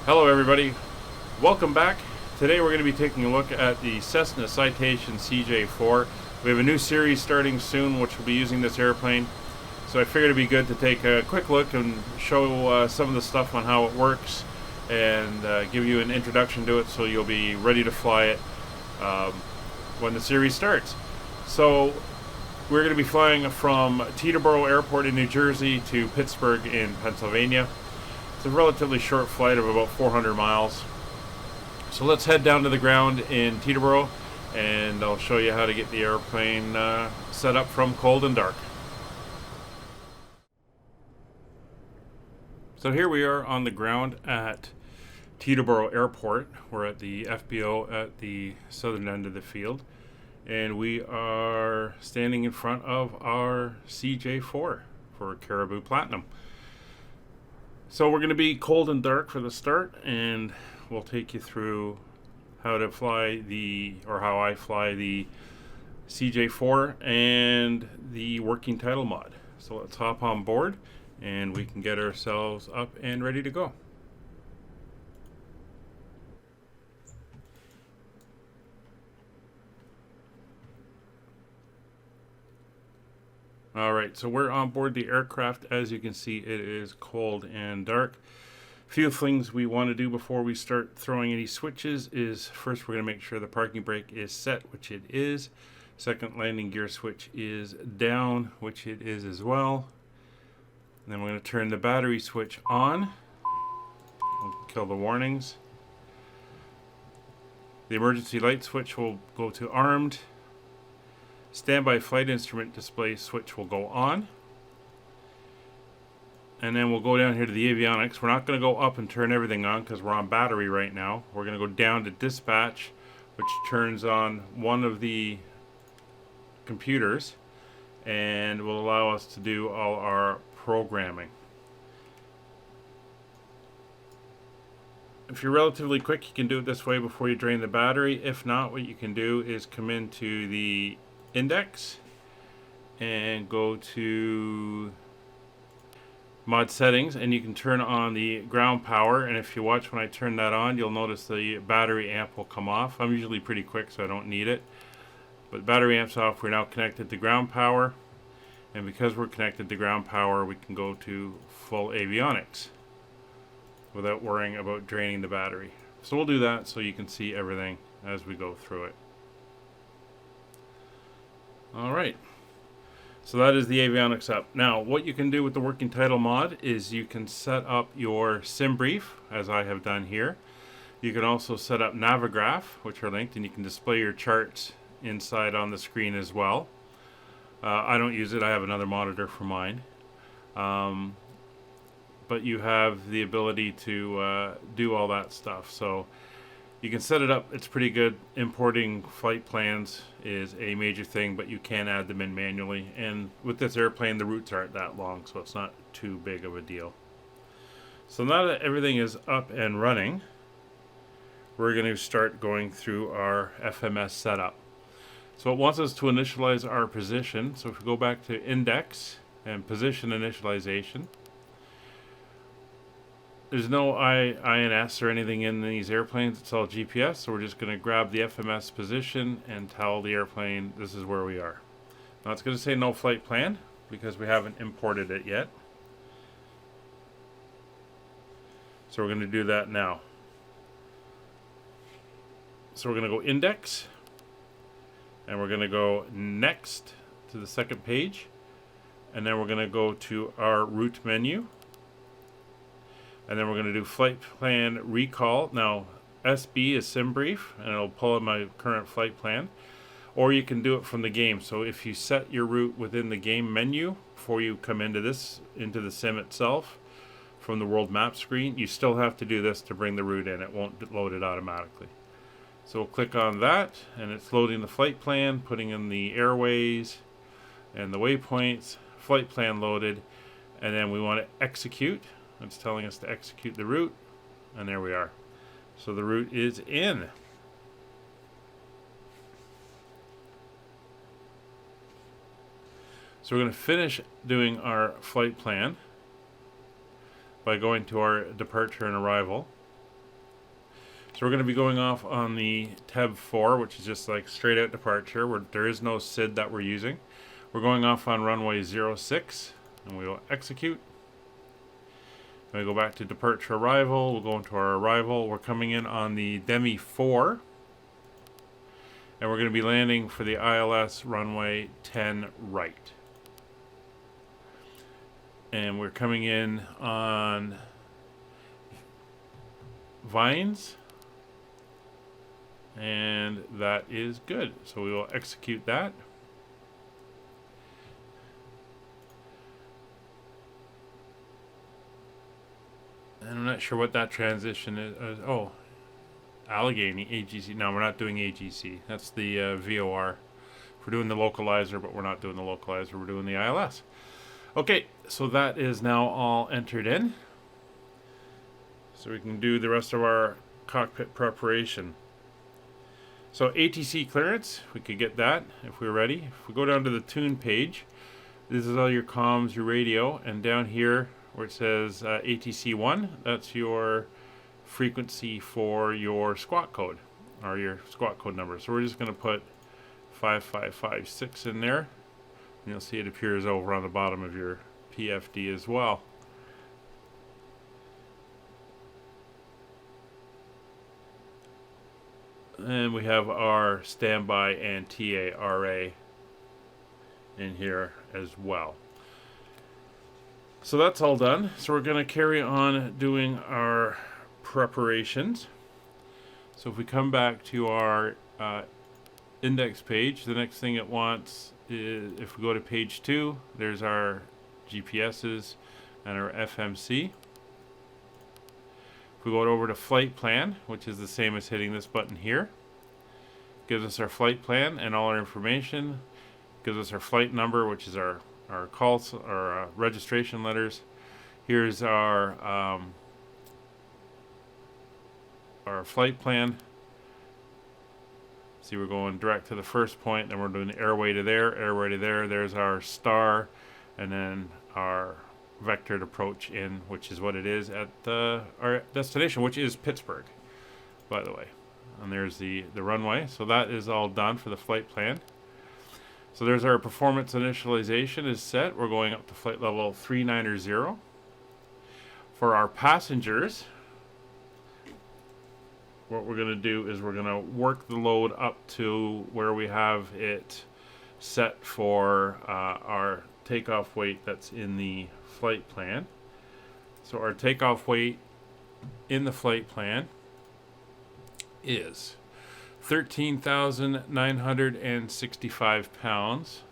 Hello everybody, welcome back. Today we're going to be taking a look at the Cessna Citation CJ4. We have a new series starting soon which will be using this airplane. So I figured it'd be good to take a quick look and show some of the stuff on how it works and give you an introduction to it so you'll be ready to fly it when the series starts. So we're going to be flying from Teterboro Airport in New Jersey to Pittsburg in Pennsylvania. It's a relatively short flight of about 400 miles. So let's head down to the ground in Teterboro and I'll show you how to get the airplane set up from cold and dark. So here we are on the ground at Teterboro Airport. We're at the FBO at the southern end of the field. And we are standing in front of our CJ4 for Caribou Platinum. So we're going to be cold and dark for the start, and we'll take you through how to fly how I fly the CJ4 and the working title mod. So let's hop on board and we can get ourselves up and ready to go. Alright, so we're on board the aircraft. As you can see, it is cold and dark. A few things we want to do before we start throwing any switches is first we're going to make sure the parking brake is set, which it is. Second, landing gear switch is down, which it is as well. And then we're going to turn the battery switch on. We'll kill the warnings. The emergency light switch will go to armed. Standby flight instrument display switch will go on. And then we'll go down here to the avionics. We're not going to go up and turn everything on because we're on battery right now. We're going to go down to dispatch, which turns on one of the computers and will allow us to do all our programming. If you're relatively quick, you can do it this way before you drain the battery. If not, what you can do is come into the index and go to mod settings, and you can turn on the ground power. And if you watch when I turn that on, you'll notice the battery amp will come off. I'm usually pretty quick, so I don't need it. But battery amp's off. We're now connected to ground power, and because we're connected to ground power, we can go to full avionics without worrying about draining the battery. So we'll do that so you can see everything as we go through it. Alright, so that is the avionics up. Now, what you can do with the working title mod is you can set up your sim brief, as I have done here. You can also set up Navigraph, which are linked, and you can display your charts inside on the screen as well. I don't use it, I have another monitor for mine. But you have the ability to do all that stuff. So you can set it up. It's pretty good. Importing flight plans is a major thing, but you can add them in manually. And with this airplane, the routes aren't that long, so it's not too big of a deal. So now that everything is up and running, we're going to start going through our FMS setup. So it wants us to initialize our position. So if we go back to index and position initialization, there's no INS or anything in these airplanes. It's all GPS, so we're just going to grab the FMS position and tell the airplane this is where we are. Now it's going to say no flight plan because we haven't imported it yet. So we're going to do that now. So we're going to go index, and we're going to go next to the second page, and then we're going to go to our route menu. And then we're going to do flight plan recall. Now, SB is sim brief, and it'll pull in my current flight plan. Or you can do it from the game. So if you set your route within the game menu before you come into the sim itself from the world map screen, you still have to do this to bring the route in. It won't load it automatically. So we'll click on that, and it's loading the flight plan, putting in the airways and the waypoints. Flight plan loaded, and then we want to execute. It's telling us to execute the route, and there we are. So the route is in. So we're going to finish doing our flight plan by going to our departure and arrival. So we're going to be going off on the TEB4, which is just like straight out departure, where there is no SID that we're using. We're going off on runway 06, and we will execute. And we go back to departure arrival. We'll go into our arrival. We're coming in on the Demi 4, and we're going to be landing for the ILS runway 10 right. And we're coming in on Vines. And that is good. So we will execute that. And I'm not sure what that transition is. Oh, Allegheny AGC. No, we're not doing AGC. That's the VOR. We're doing the localizer, but we're not doing the localizer. We're doing the ILS. Okay, so that is now all entered in. So we can do the rest of our cockpit preparation. So ATC clearance, we could get that if we're ready. If we go down to the tune page, this is all your comms, your radio, and down here where it says ATC1, that's your frequency for your squawk code, or your squawk code number. So we're just going to put 5556 in there, and you'll see it appears over on the bottom of your PFD as well. And we have our standby and TARA in here as well. So that's all done. So we're going to carry on doing our preparations. So if we come back to our index page, the next thing it wants is, if we go to page 2, there's our GPSs and our FMC. If we go over to flight plan, which is the same as hitting this button here, gives us our flight plan and all our information, gives us our flight number, which is our calls, our registration letters. Here's our flight plan. See, we're going direct to the first point, then we're doing airway to there, airway to there. There's our star, and then our vectored approach in, which is what it is at our destination, which is Pittsburg, by the way. And there's the runway. So that is all done for the flight plan. So there's our performance initialization is set. We're going up to flight level 390. For our passengers, what we're going to do is we're going to work the load up to where we have it set for our takeoff weight that's in the flight plan. So our takeoff weight in the flight plan is 13,965 pounds.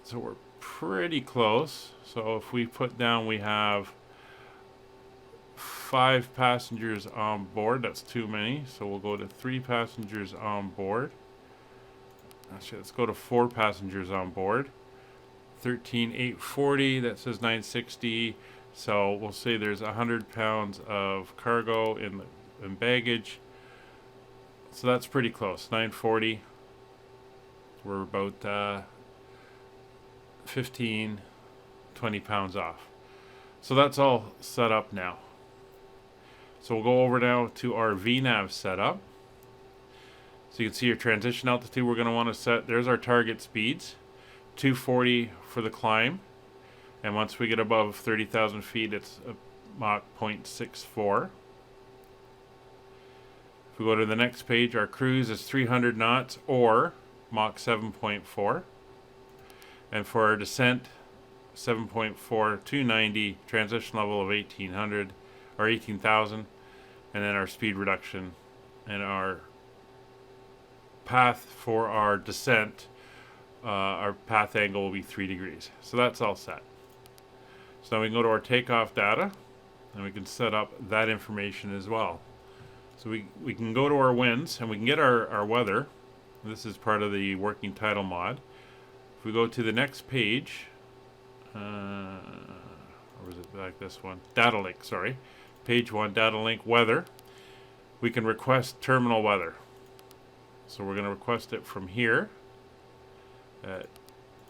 So we're pretty close. So if we put down, we have 5 passengers on board. That's too many. So we'll go to 3 passengers on board. Actually, let's go to 4 passengers on board. 13,840, that says 960. So we'll say there's 100 pounds of cargo in baggage. So that's pretty close. 940. We're about 15, 20 pounds off. So that's all set up now. So we'll go over now to our V-Nav setup. So you can see your transition altitude we're going to want to set. There's our target speeds. 240 for the climb, and once we get above 30,000 feet, it's a Mach 0.64. If we go to the next page, our cruise is 300 knots or Mach 7.4, and for our descent, 7.4 to 90, transition level of 1800 or 18,000, and then our speed reduction and our path for our descent. Our path angle will be 3 degrees. So that's all set. So now we can go to our takeoff data, and we can set up that information as well. So we can go to our winds, and we can get our weather. This is part of the working title mod. If we go to the next page, or was it like this one? Data link, sorry. Page 1, data link, weather. We can request terminal weather. So we're going to request it from here at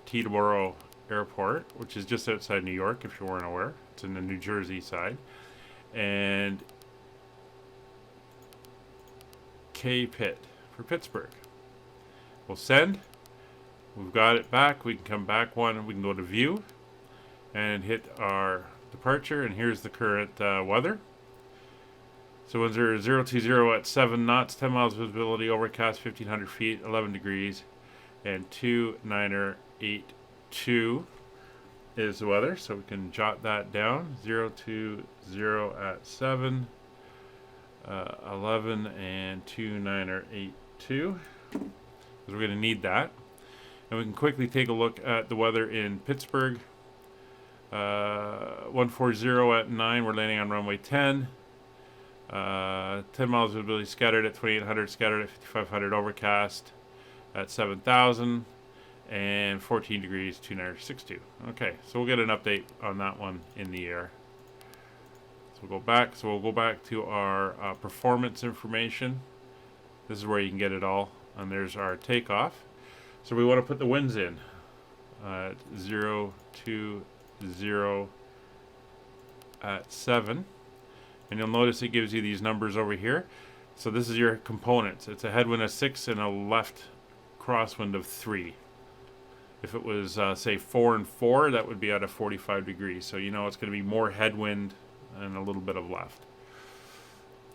Teterboro Airport, which is just outside New York, if you weren't aware. It's in the New Jersey side. And KPIT for Pittsburg. We'll send. We've got it back. We can come back one. We can go to view and hit our departure. And here's the current weather. So winds are 020 at 7 knots, 10 miles visibility, overcast, 1,500 feet, 11 degrees, and 2982 is the weather. So we can jot that down. 020 at 7, 11, and 2982. Because we're going to need that. And we can quickly take a look at the weather in Pittsburg. 140 at 9, we're landing on runway 10. 10 miles visibility, scattered at 2,800, scattered at 5,500, overcast at 7,000, and 14 degrees, 2962. Okay, so we'll get an update on that one in the air. So we'll go back. So we'll go back to our performance information. This is where you can get it all. And there's our takeoff. So we want to put the winds in. 020 at 7. And you'll notice it gives you these numbers over here. So this is your components. It's a headwind of 6 and a left crosswind of 3. If it was, say, 4 and 4, that would be at a 45 degrees. So you know it's going to be more headwind and a little bit of left.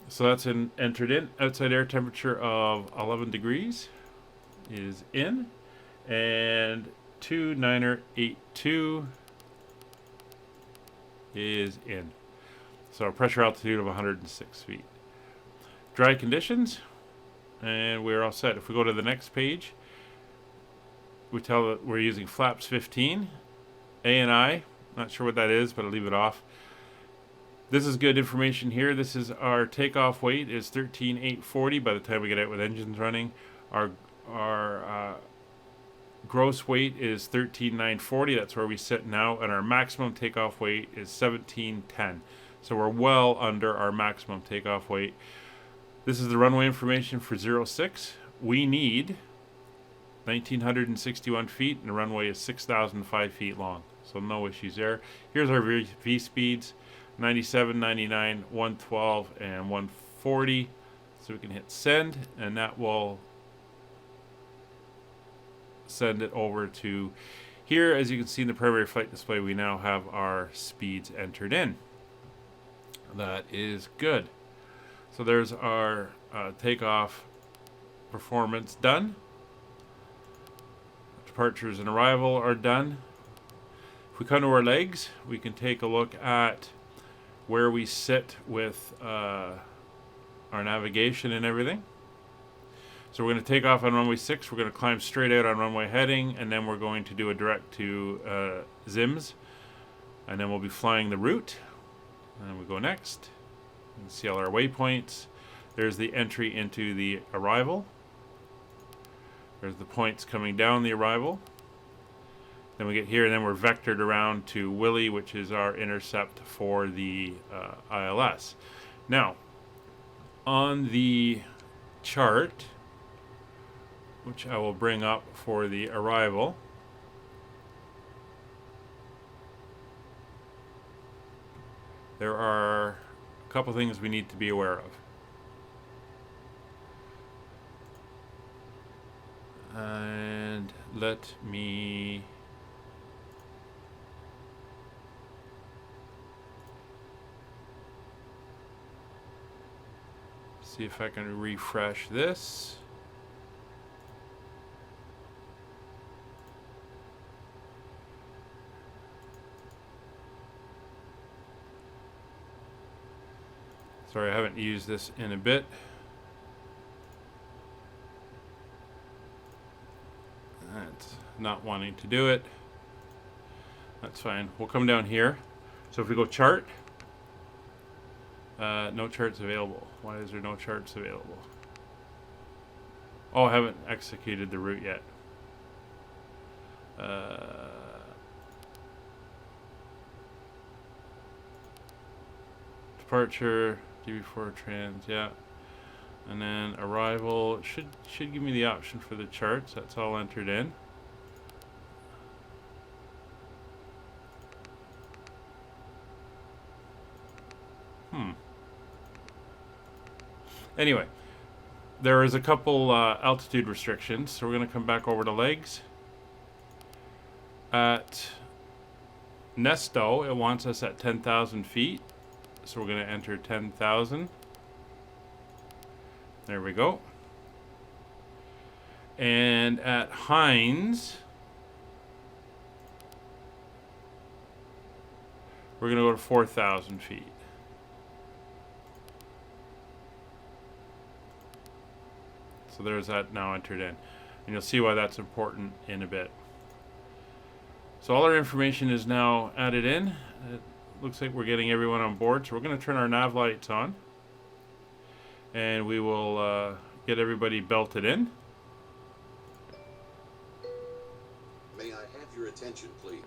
So that's entered in. Outside air temperature of 11 degrees is in. And 2982 is in. So a pressure altitude of 106 feet. Dry conditions, and we're all set. If we go to the next page, we tell that we're using flaps 15, A&I. Not sure what that is, but I'll leave it off. This is good information here. This is our takeoff weight is 13,840 by the time we get out with engines running. Our gross weight is 13,940. That's where we sit now, and our maximum takeoff weight is 1710. So we're well under our maximum takeoff weight. This is the runway information for 06. We need 1,961 feet, and the runway is 6,005 feet long. So no issues there. Here's our V speeds, 97, 99, 112, and 140. So we can hit send, and that will send it over to here. As you can see in the primary flight display, we now have our speeds entered in. That is good. So there's our takeoff performance done. Departures and arrival are done. If we come to our legs, we can take a look at where we sit with our navigation and everything. So we're going to take off on runway 6. We're going to climb straight out on runway heading, and then we're going to do a direct to ZIMS, and then we'll be flying the route. And we go next. You can see all our waypoints. There's the entry into the arrival. There's the points coming down the arrival. Then we get here, and then we're vectored around to Willie, which is our intercept for the ILS. Now, on the chart, which I will bring up for the arrival, there are a couple things we need to be aware of. And let me see if I can refresh this. Sorry, I haven't used this in a bit. That's not wanting to do it. That's fine. We'll come down here. So if we go chart, no charts available. Why is there no charts available? Oh, I haven't executed the route yet. Departure, DB4 trans, yeah. And then arrival should give me the option for the charts. That's all entered in. Anyway, there is a couple altitude restrictions, so we're going to come back over to legs. At Nesto, it wants us at 10,000 feet, so we're going to enter 10,000. There we go. And at Hines, we're going to go to 4,000 feet. So there's that now entered in. And you'll see why that's important in a bit. So all our information is now added in. It looks like we're getting everyone on board. So we're going to turn our nav lights on. And we will get everybody belted in. May I have your attention, please?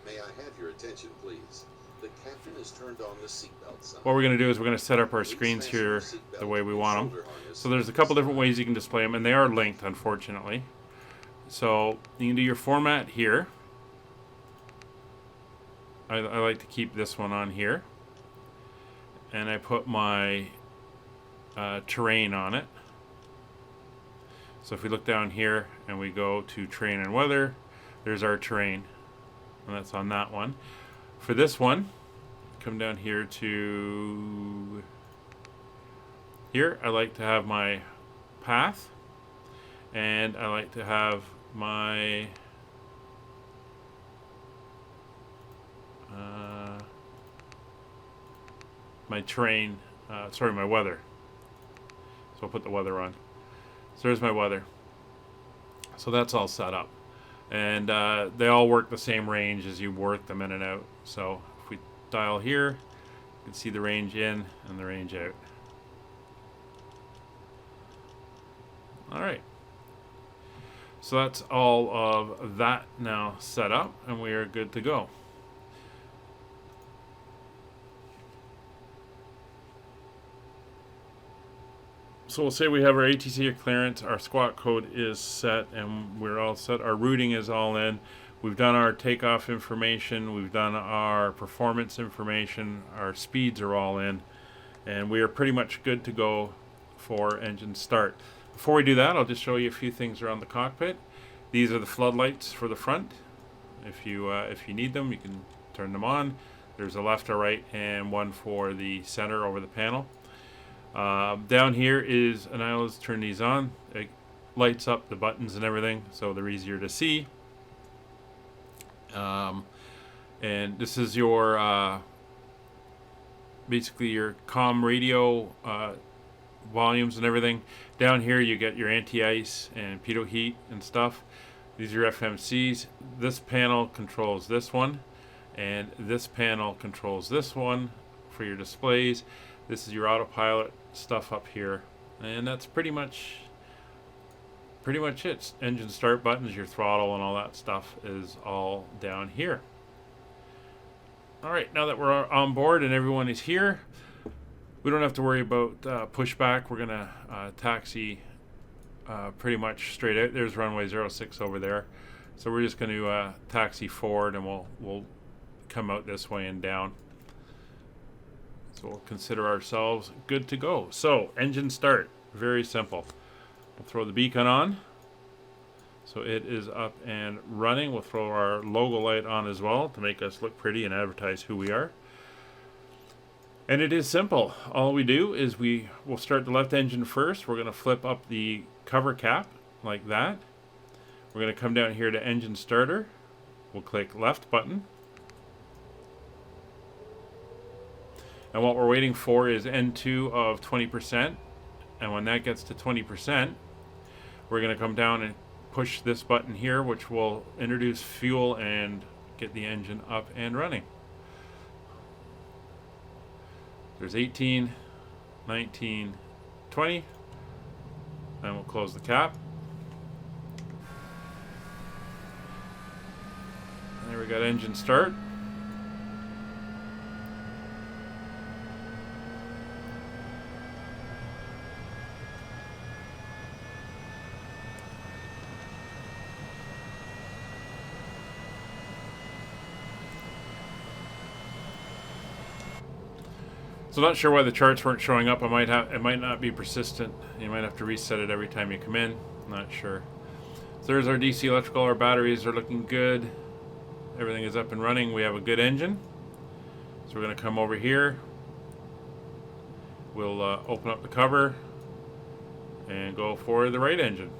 May I have your attention, please? The captain has turned on the seatbelt sign. What we're going to do is we're going to set up our screens here the way we want them. So there's a couple different ways you can display them, and they are linked, unfortunately. So you can do your format here. I like to keep this one on here. And I put my terrain on it. So if we look down here and we go to terrain and weather, there's our terrain. And that's on that one. For this one, come down here to here. I like to have my path. And I like to have my my terrain, my weather. So I'll put the weather on. So there's my weather. So that's all set up. And they all work the same range as you work them in and out. So if we dial here, you can see the range in and the range out. All right. So that's all of that now set up, and we are good to go. So we'll say we have our ATC clearance, our squawk code is set, and we're all set. Our routing is all in. We've done our takeoff information. We've done our performance information. Our speeds are all in, and we are pretty much good to go for engine start. Before we do that, I'll just show you a few things around the cockpit. These are the floodlights for the front. If you need them, you can turn them on. There's a left or right and one for the center over the panel. Down here is, and I always turn these on. It lights up the buttons and everything, so they're easier to see. And this is your basically your comm radio volumes and everything. Down here you get your anti-ice and pitot heat and stuff. These are your FMCs. This panel controls this one, and this panel controls this one for your displays. This is your autopilot stuff up here, and that's pretty much it. Engine start buttons, your throttle, and all that stuff is all down here. All right, now that we're on board and everyone is here, we don't have to worry about pushback. We're gonna taxi pretty much straight out. There's runway 06 over there, so we're just going to taxi forward, and we'll come out this way and down. So we'll consider ourselves good to go. So engine start, very simple. We'll throw the beacon on, so it is up and running. We'll throw our logo light on as well to make us look pretty and advertise who we are. And it is simple. All we do is we'll start the left engine first. We're going to flip up the cover cap like that. We're going to come down here to engine starter. We'll click left button. And what we're waiting for is N2 of 20%. And when that gets to 20%, we're going to come down and push this button here, which will introduce fuel and get the engine up and running. There's 18, 19, 20. And we'll close the cap. And there we got engine start. So not sure why the charts weren't showing up. It might not be persistent. You might have to reset it every time you come in. Not sure. So there's our DC electrical. Our batteries are looking good. Everything is up and running. We have a good engine. So we're going to come over here. We'll open up the cover and go for the right engine.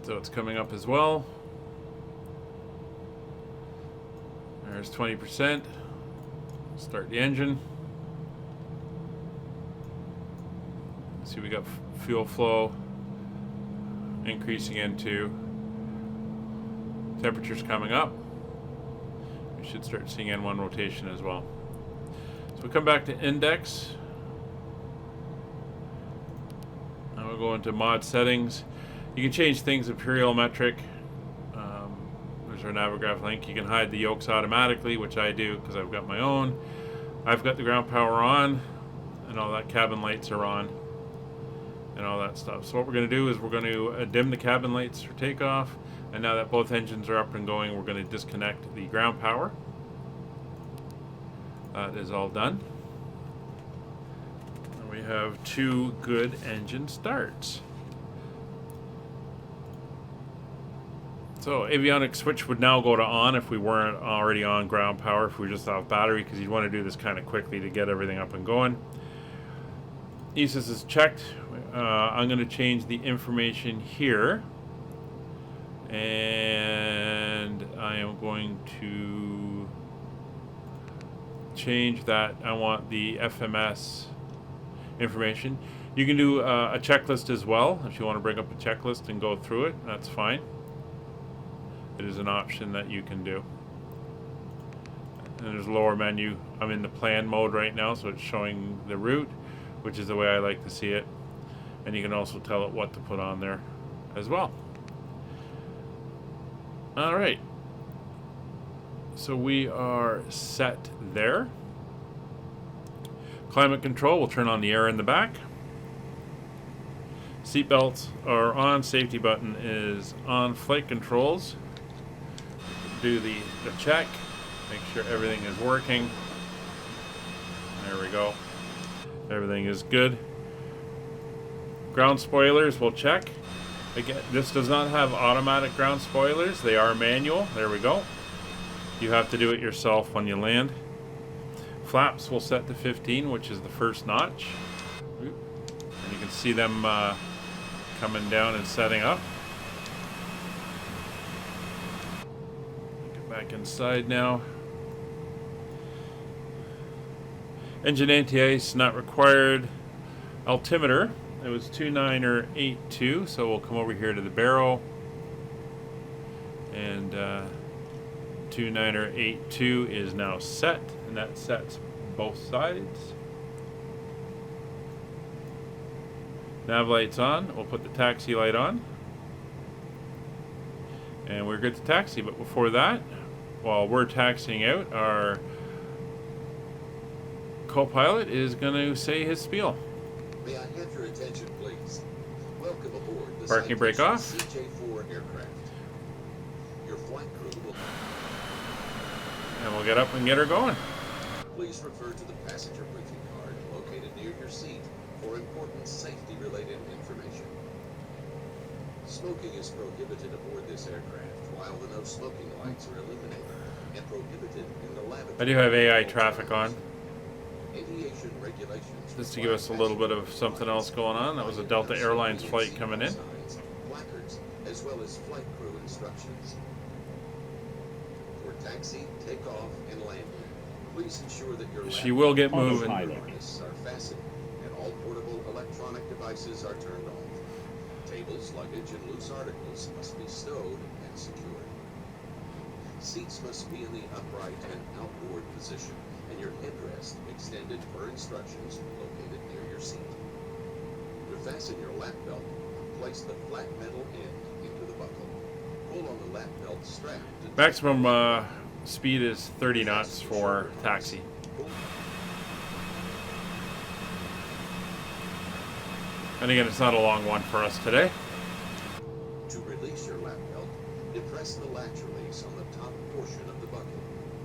So it's coming up as well. There's 20%. Start the engine. See, we got fuel flow increasing into. Temperatures coming up. We should start seeing N1 rotation as well. So we come back to index. Now we'll go into mod settings. You can change things imperial metric. There's our Navigraph link. You can hide the yokes automatically, which I do because I've got my own. I've got the ground power on, and all that cabin lights are on, and all that stuff. So what we're going to do is we're going to dim the cabin lights for takeoff, and now that both engines are up and going, we're going to disconnect the ground power. That is all done. And we have 2 good engine starts. So avionics switch would now go to on if we weren't already on ground power, if we were just off battery, because you'd want to do this kind of quickly to get everything up and going. ESIS is checked. I'm going to change the information here, and I am going to change that. I want the FMS information. You can do a checklist as well if you want to bring up a checklist and go through it. That's fine. It is an option that you can do. And there's a lower menu. I'm in the plan mode right now, so it's showing the route, which is the way I like to see it. And you can also tell it what to put on there as well. All right. So we are set there. Climate control, we'll turn on the air in the back. Seat belts are on, safety button is on. Flight controls, do the check, make sure everything is working. There we go. Everything is good. Ground spoilers, we'll check. Again, this does not have automatic ground spoilers. They are manual. There we go. You have to do it yourself when you land. Flaps will set to 15, which is the first notch. And you can see them coming down and setting up. Get back inside now. Engine anti-ice not required. Altimeter, it was 2982, so we'll come over here to the barrel. And 2982 is now set, and that sets both sides. Nav lights on. We'll put the taxi light on. And we're good to taxi, but before that, while we're taxiing out, our co-pilot is going to say his spiel. May I have your attention, please? Welcome aboard the Parking brake off. CJ4 aircraft. Your flight crew will... And we'll get up and get her going. Please refer to the passenger briefing card located near your seat for important safety-related information. Smoking is prohibited aboard this aircraft, while the no smoking lights are illuminated and prohibited in the lavatory. I do have AI traffic on, Aviation regulations just to give us a little bit of something else going on. That was a Delta Airlines flight coming in. Placards, as well as flight crew instructions. For taxi, takeoff, and landing, please ensure that your She will get moving. harnesses are fastened and all portable electronic devices are turned off. Tables, luggage, and loose articles must be stowed and secured. Seats must be in the upright and outboard position, and your headrest extended per instructions located near your seat. To fasten your lap belt, place the flat metal end into the buckle. Pull on the lap belt strap. Maximum speed is 30 knots for taxi. Pull And again, it's not a long one for us today. To release your lap belt, depress the latch release on the top portion of the bucket.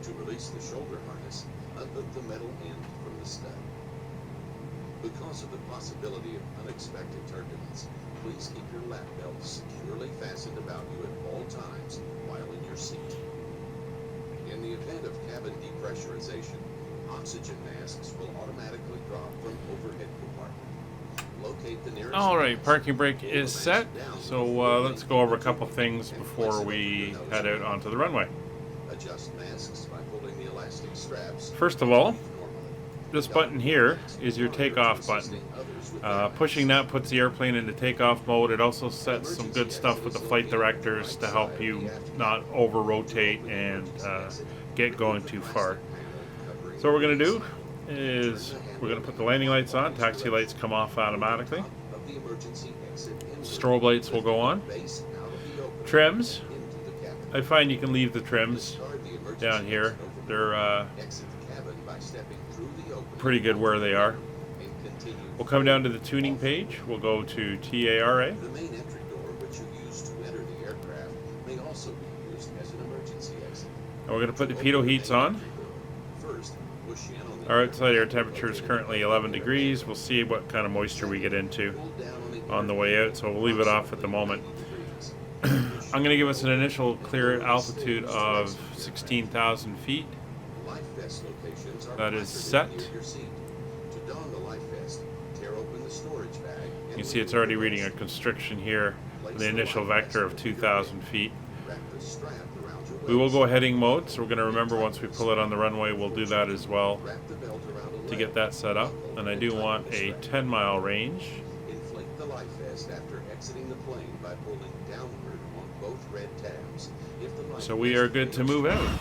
To release the shoulder harness, unhook the metal end from the stud. Because of the possibility of unexpected turbulence, please keep your lap belt securely fastened about you at all times while in your seat. In the event of cabin depressurization, oxygen masks will automatically drop from overhead compartment. Locate the nearest. All right, parking brake is set. So let's go over a couple things before we head out onto the runway. Adjust masks by pulling the elastic straps. First of all, this button here is your takeoff button. Pushing that puts the airplane into takeoff mode. It also sets some good stuff with the flight directors to help you not over-rotate and get going too far. So what we're going to do is we're going to put the landing lights on. Taxi lights come off automatically. Strobe lights will go on. Trims. I find you can leave the trims down here. They're pretty good where they are. We'll come down to the tuning page. We'll go to TARA. The main entry door, which you use to enter the aircraft, may also be used as an emergency exit. And we're going to put the pitot heats on. First, push in on the Our outside air temperature is currently 11 degrees. We'll see what kind of moisture we get into on the way out, so we'll leave it off at the moment. I'm going to give us an initial clear altitude of 16,000 feet. life vest locations are That is plastered set. near your seat. To don the life vest, tear open the storage bag. You can see it's already reading a constriction here, the initial vector of 2,000 feet. Wrap the strap around your We will waist. go heading mode, so we're going to remember once we pull it on the runway, we'll do that as well Wrap the belt around a to leg. get that set up. And I do want a 10-mile range. Inflate the life vest after exiting the plane by pulling downward on both red tabs. If the life So we vest are good to fails move out.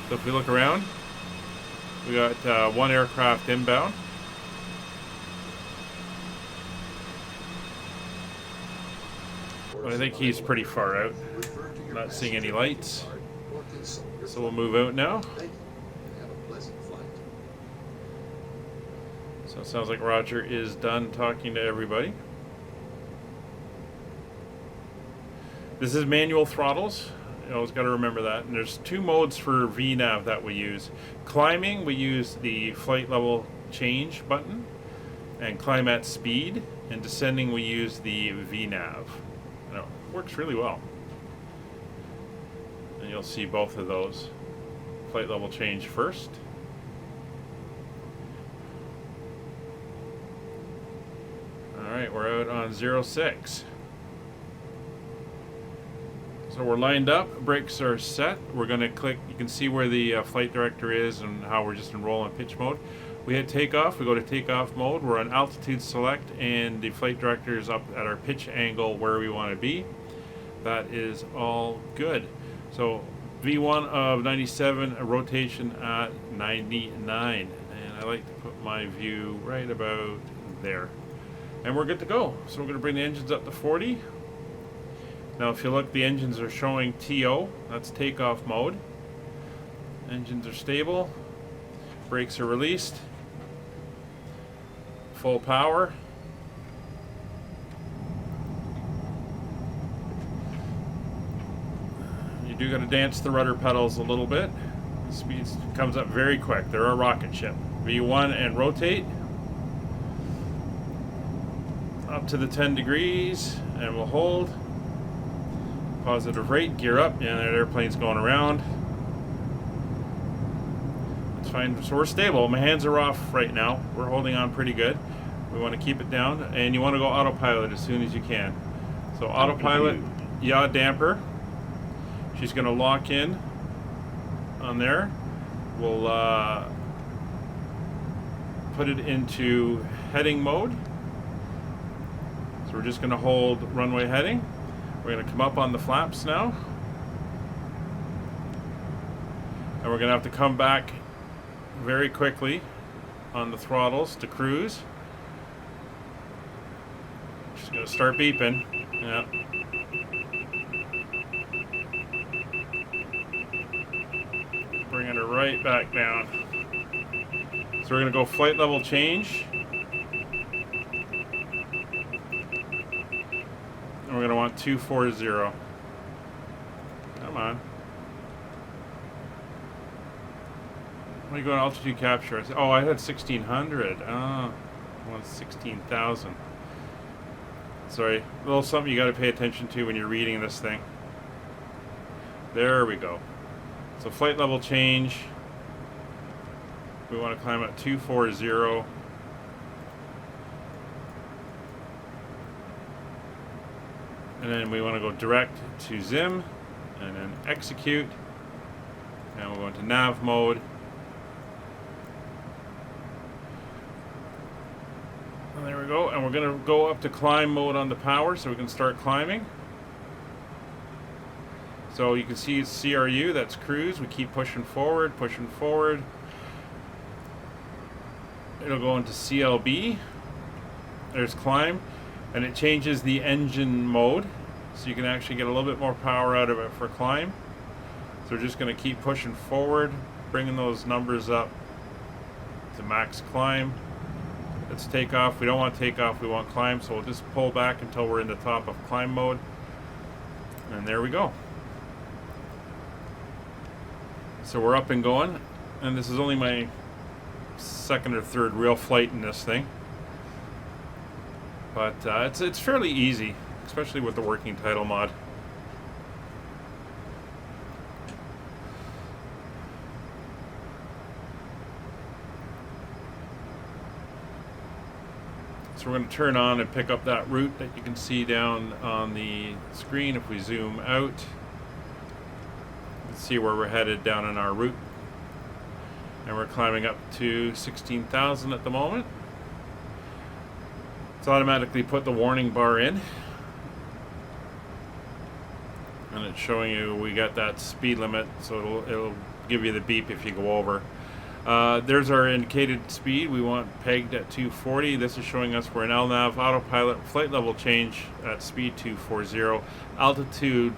So if we look around, we got one aircraft inbound. But I think he's pretty far out. refer to your Not seeing any lights. card or consult your So we'll move out now. Thank you, and have a pleasant flight. So it sounds like Roger is done talking to everybody. This is manual throttles. You always got to remember that. And there's two modes for V-Nav that we use. Climbing, we use the flight level change button and climb at speed. And descending, we use the V-Nav. And it works really well. And you'll see both of those. Flight level change first. Alright, we're out on 06. So we're lined up, brakes are set. We're going to click, you can see where the flight director is and how we're just in roll and pitch mode. We hit takeoff, we go to takeoff mode, we're on altitude select, and the flight director is up at our pitch angle where we want to be. That is all good. So V1 of 97, a rotation at 99. And I like to put my view right about there. And we're good to go. So we're going to bring the engines up to 40. Now if you look, the engines are showing TO, that's takeoff mode. Engines are stable, brakes are released, full power. You do got to dance the rudder pedals a little bit. The speed comes up very quick. They're a rocket ship. V1 and rotate up to the 10 degrees and we'll hold. Positive rate, gear up, and that airplane's going around. It's fine. So we're stable. My hands are off right now. We're holding on pretty good. We want to keep it down, and you want to go autopilot as soon as you can. So autopilot, yaw damper. She's going to lock in on there. We'll put it into heading mode. So we're just going to hold runway heading. We're going to come up on the flaps now. And we're going to have to come back very quickly on the throttles to cruise. Just going to start beeping. Yeah. Bringing her right back down. So we're going to go flight level change. going to want 240. Come on. Let me go to altitude capture. Oh, I had 1600. Oh, I want 16,000. Sorry, a little something you got to pay attention to when you're reading this thing. There we go. So flight level change. We want to climb at 240. And then we want to go direct to Zim, and then execute. And we'll go into nav mode. And there we go. And we're going to go up to climb mode on the power so we can start climbing. So you can see it's CRU, that's cruise. We keep pushing forward, pushing forward. It'll go into CLB. There's climb. And it changes the engine mode, so you can actually get a little bit more power out of it for climb. So we're just going to keep pushing forward, bringing those numbers up to max climb. Let's take off. We don't want takeoff, we want climb, so we'll just pull back until we're in the top of climb mode. And there we go. So we're up and going, and this is only my second or third real flight in this thing. But it's fairly easy, especially with the working title mod. So we're going to turn on and pick up that route that you can see down on the screen. If we zoom out, you can see where we're headed down on our route. And we're climbing up to 16,000 at the moment. It's automatically put the warning bar in, and it's showing you we got that speed limit, so it'll give you the beep if you go over. There's our indicated speed. We want pegged at 240. This is showing us we're in LNAV autopilot, flight level change at speed 240. Altitude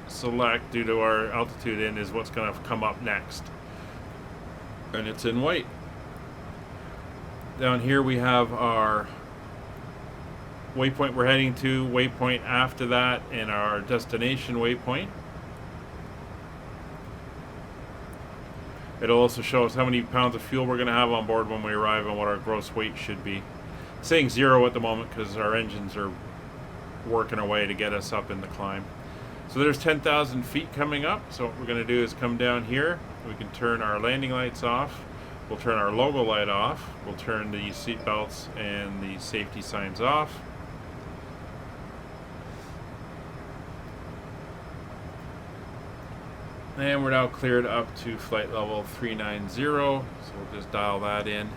select due to our altitude in is what's going to come up next, and it's in white. Down here we have our waypoint we're heading to, waypoint after that, and our destination waypoint. It'll also show us how many pounds of fuel we're going to have on board when we arrive and what our gross weight should be. It's saying 0 at the moment because our engines are working away to get us up in the climb. So there's 10,000 feet coming up. So what we're going to do is come down here. We can turn our landing lights off. We'll turn our logo light off. We'll turn the seat belts and the safety signs off. And we're now cleared up to flight level 390, so we'll just dial that in.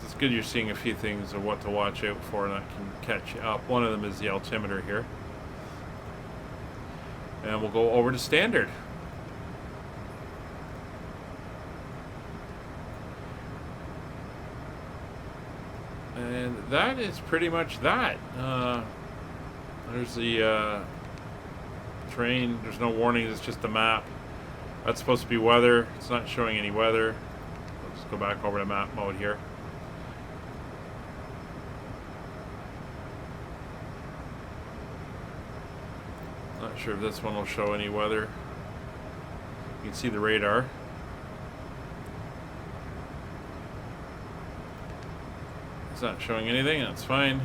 It's good you're seeing a few things of what to watch out for, and that can catch you up. One of them is the altimeter here. And we'll go over to standard. And that is pretty much that. There's the terrain. There's no warnings. It's just the map. That's supposed to be weather. It's not showing any weather. Let's go back over to map mode here. Not sure if this one will show any weather. You can see the radar. It's not showing anything. That's fine.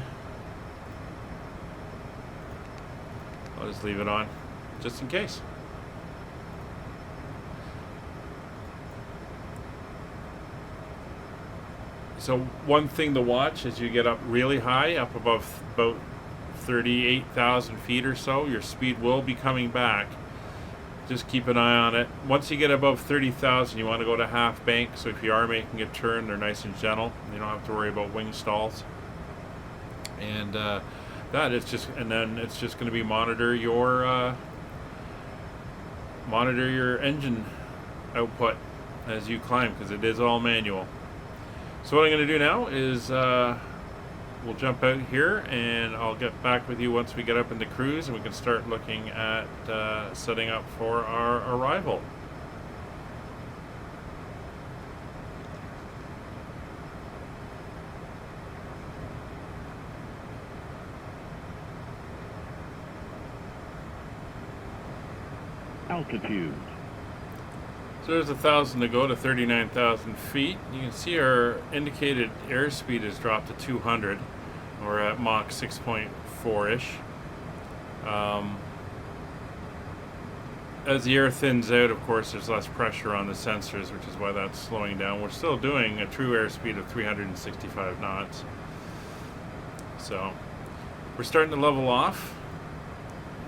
I'll just leave it on, just in case. So one thing to watch as you get up really high, up above about 38,000 feet or so, your speed will be coming back. Just keep an eye on it. Once you get above 30,000, you want to go to half bank, so if you are making a turn, they're nice and gentle. You don't have to worry about wing stalls. And that is just, and then it's just going to be monitor your engine output as you climb, because it is all manual. So what I'm going to do now is we'll jump out here, and I'll get back with you once we get up into cruise, and we can start looking at setting up for our arrival. Altitude. So there's 1,000 to go to 39,000 feet. You can see our indicated airspeed has dropped to 200. We're at Mach 6.4-ish. As the air thins out, of course, there's less pressure on the sensors, which is why that's slowing down. We're still doing a true airspeed of 365 knots. So we're starting to level off,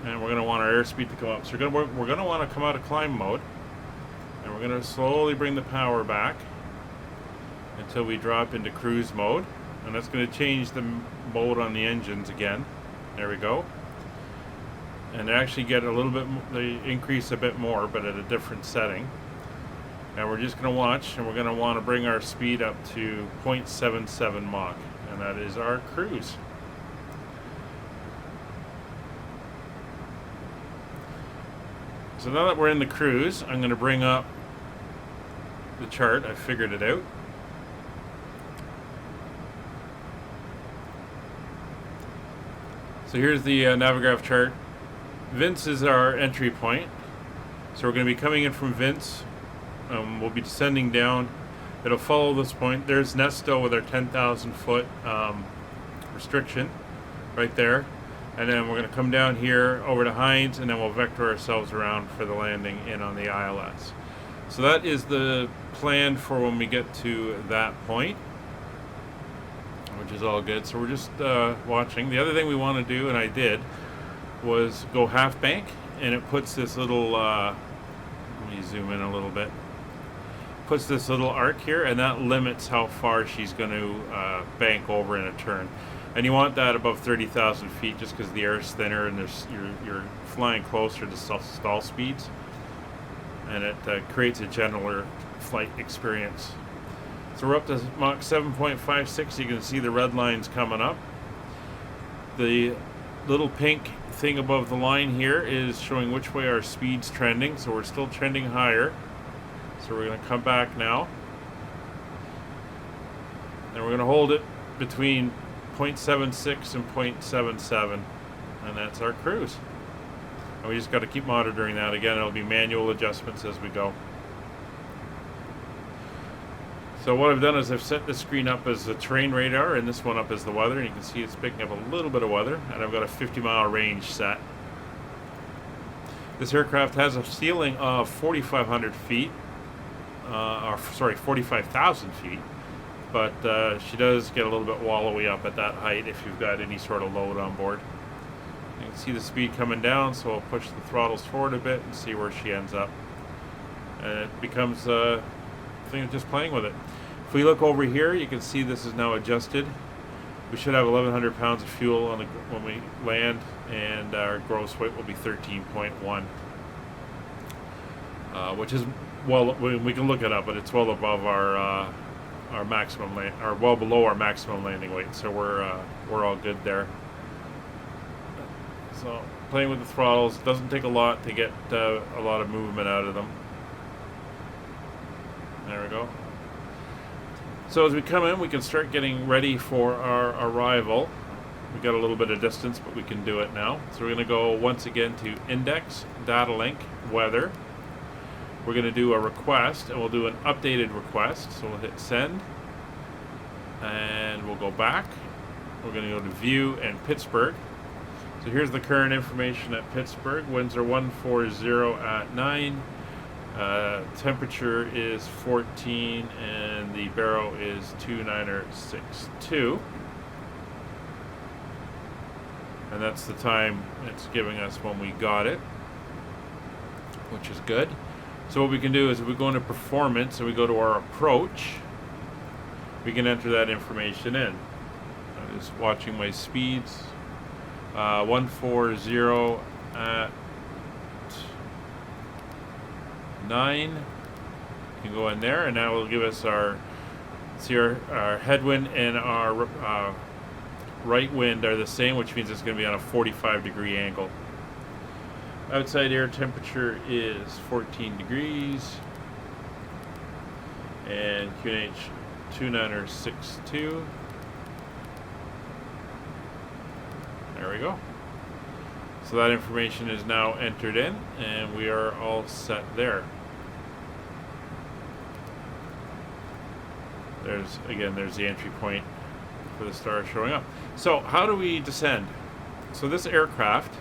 and we're going to want our airspeed to come up. So we're going to want to come out of climb mode, and we're going to slowly bring the power back until we drop into cruise mode, and that's going to change the mode on the engines again. There we go. And they actually get a little bit, they increase a bit more, but at a different setting. And we're just going to watch, and we're going to want to bring our speed up to 0.77 Mach, and that is our cruise. So now that we're in the cruise, I'm going to bring up the chart. I figured it out. So here's the Navigraph chart. Vince is our entry point. So we're going to be coming in from Vince. We'll be descending down. It'll follow this point. There's Nesto with our 10,000 foot restriction right there. And then we're going to come down here over to Hines, and then we'll vector ourselves around for the landing in on the ILS. So that is the plan for when we get to that point, which is all good. So we're just watching. The other thing we want to do, and I did, was go half bank, and it puts this little, let me zoom in a little bit, puts this little arc here, and that limits how far she's going to bank over in a turn. And you want that above 30,000 feet just because the air is thinner and you're flying closer to stall speeds, and it creates a gentler flight experience. So we're up to Mach 7.56. You can see the red lines coming up. The little pink thing above the line here is showing which way our speed's trending, so we're still trending higher. So we're going to come back now, and we're going to hold it between 0.76 and 0.77, and that's our cruise. And we just got to keep monitoring that. Again, it'll be manual adjustments as we go. So what I've done is I've set the screen up as the terrain radar and this one up as the weather, and you can see it's picking up a little bit of weather, and I've got a 50-mile range set. This aircraft has a ceiling of 4,500 feet, 45,000 feet, but she does get a little bit wallowy up at that height if you've got any sort of load on board. You can see the speed coming down, so I'll push the throttles forward a bit and see where she ends up. And it becomes a thing of just playing with it. If we look over here, you can see this is now adjusted. We should have 1,100 pounds of fuel on when we land, and our gross weight will be 13.1, which is, well, we can look it up, but it's well above our maximum or well below our maximum landing weight. So we're all good there. So playing with the throttles doesn't take a lot to get a lot of movement out of them. There we go. So as we come in, we can start getting ready for our arrival. We got a little bit of distance, but we can do it now. So we're going to go once again to Index, Data Link, Weather. We're going to do a request, and we'll do an updated request. So we'll hit Send, and we'll go back. We're going to go to View and Pittsburg. So here's the current information at Pittsburg. Winds are 140 at 9. Temperature is 14, and the baro is 2962. And that's the time it's giving us when we got it, which is good. So what we can do is if we go into performance and we go to our approach, we can enter that information in. I'm just watching my speeds. 140 at 9. You can go in there, and that will give us our headwind and our right wind are the same, which means it's going to be on a 45-degree angle. Outside air temperature is 14 degrees, and QNH 2962. There we go. So that information is now entered in, and we are all set there. There's the entry point for the star showing up. So how do we descend? So this aircraft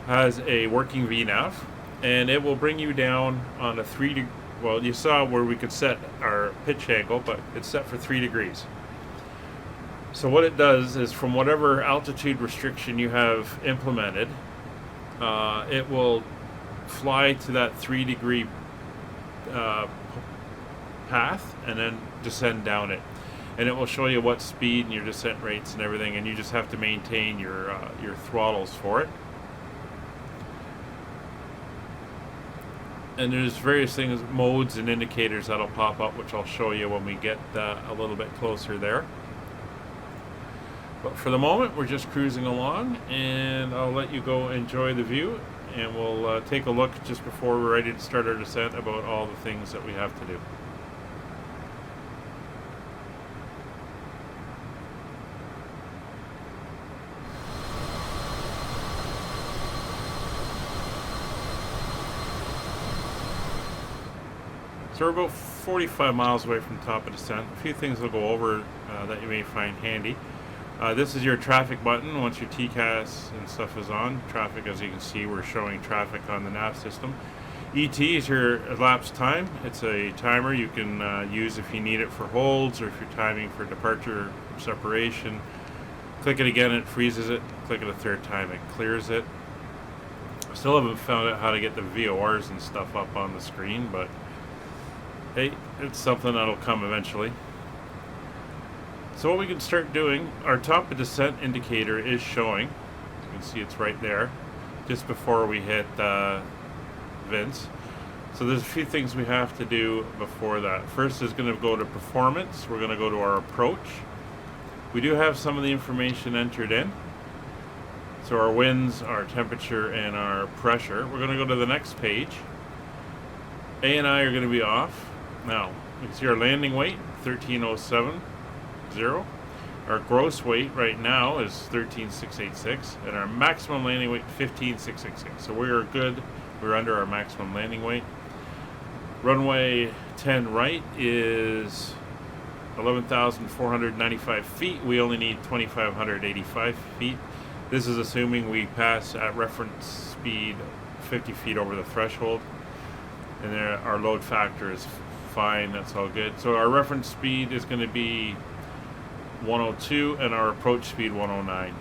has a working V-Nav, and it will bring you down on a well, you saw where we could set our pitch angle, but it's set for 3 degrees. So what it does is, from whatever altitude restriction you have implemented, it will fly to that 3-degree path and then descend down it. And it will show you what speed and your descent rates and everything, and you just have to maintain your throttles for it. And there's various things, modes and indicators that'll pop up, which I'll show you when we get a little bit closer there. But for the moment, we're just cruising along, and I'll let you go enjoy the view, and we'll take a look just before we're ready to start our descent about all the things that we have to do. So we're about 45 miles away from top of descent. A few things we'll go over that you may find handy. This is your traffic button. Once your TCAS and stuff is on, traffic, as you can see, we're showing traffic on the nav system. ET is your elapsed time. It's a timer you can use if you need it for holds, or if you're timing for departure separation. Click it again, it freezes it. Click it a third time, it clears it. Still haven't found out how to get the VORs and stuff up on the screen, but hey, it's something that'll come eventually. So what we can start doing, our top of descent indicator is showing. You can see it's right there, just before we hit Vince. So there's a few things we have to do before that. First is going to go to performance. We're going to go to our approach. We do have some of the information entered in. So our winds, our temperature, and our pressure. We're going to go to the next page. A and I are going to be off. Now, you can see our landing weight, 13,070. Our gross weight right now is 13,686, and our maximum landing weight, 15,666. So we are good. We're under our maximum landing weight. Runway 10 right is 11,495 feet. We only need 2,585 feet. This is assuming we pass at reference speed 50 feet over the threshold, and there, our load factor is fine. That's all good. So our reference speed is going to be 102, and our approach speed 109.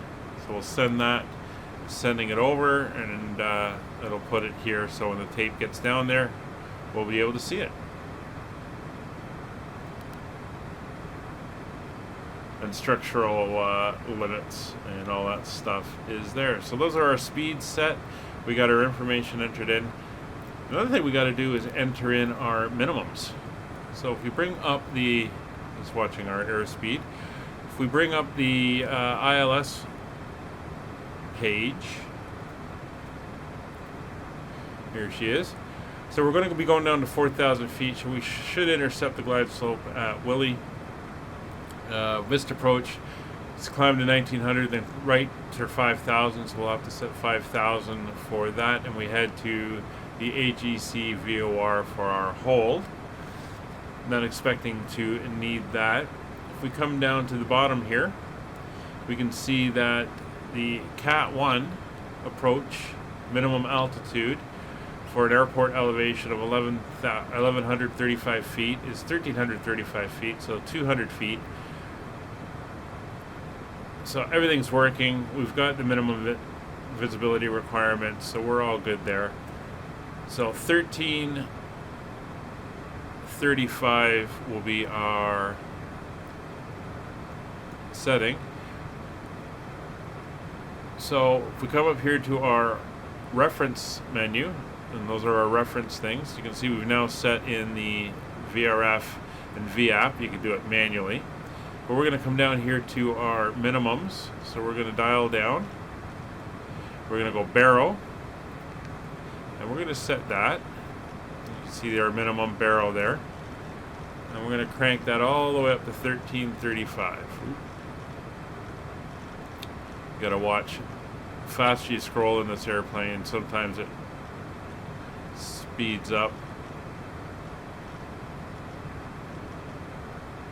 So we'll send that, sending it over, and it'll put it here, so when the tape gets down there, we'll be able to see it. And structural limits and all that stuff is there. So those are our speeds set. We got our information entered in. Another thing we got to do is enter in our minimums. So if we bring up just watching our airspeed. If we bring up the ILS page, here she is. So we're going to be going down to 4,000 feet, so we should intercept the glide slope at Willie. Vista approach, it's climbed to 1900, then right to 5,000, so we'll have to set 5,000 for that, and we head to the AGC VOR for our hold. Not expecting to need that. If we come down to the bottom here, we can see that the Cat 1 approach minimum altitude for an airport elevation of 1,135 feet is 1,335 feet, so 200 feet. So everything's working. We've got the minimum visibility requirements, so we're all good there. So 1,335 will be our setting. So if we come up here to our reference menu, and those are our reference things, you can see we've now set in the VRF and VAP. You can do it manually. But we're going to come down here to our minimums. So we're going to dial down. We're going to go barrow. And we're going to set that. You can see our minimum barrow there. And we're going to crank that all the way up to 1335. Got to watch faster you scroll in this airplane, sometimes it speeds up.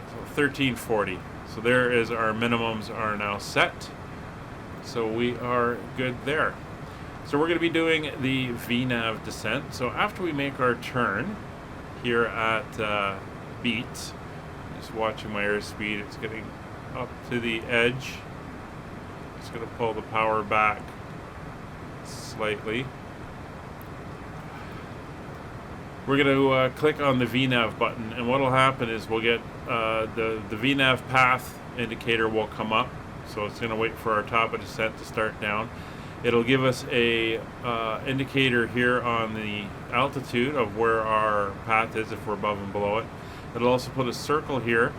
So 1340. So there is our minimums are now set. So we are good there. So we're going to be doing the V-Nav Descent. So after we make our turn here at Beat, just watching my airspeed, it's getting up to the edge. Just going to pull the power back slightly. We're going to click on the V-Nav button, and what will happen is we'll get the V-Nav path indicator will come up. So it's going to wait for our top of descent to start down. It'll give us a indicator here on the altitude of where our path is if we're above and below it. It'll also put a circle here.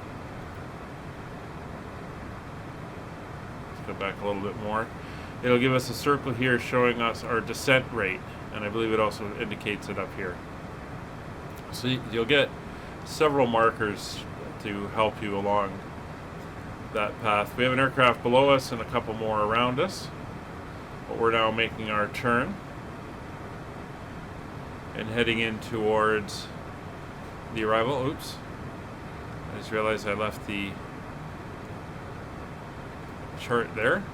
Let's go back a little bit more. It'll give us a circle here showing us our descent rate, and I believe it also indicates it up here. So you'll get several markers to help you along that path. We have an aircraft below us and a couple more around us, but we're now making our turn and heading in towards the arrival. Oops, I just realized I left the chart there.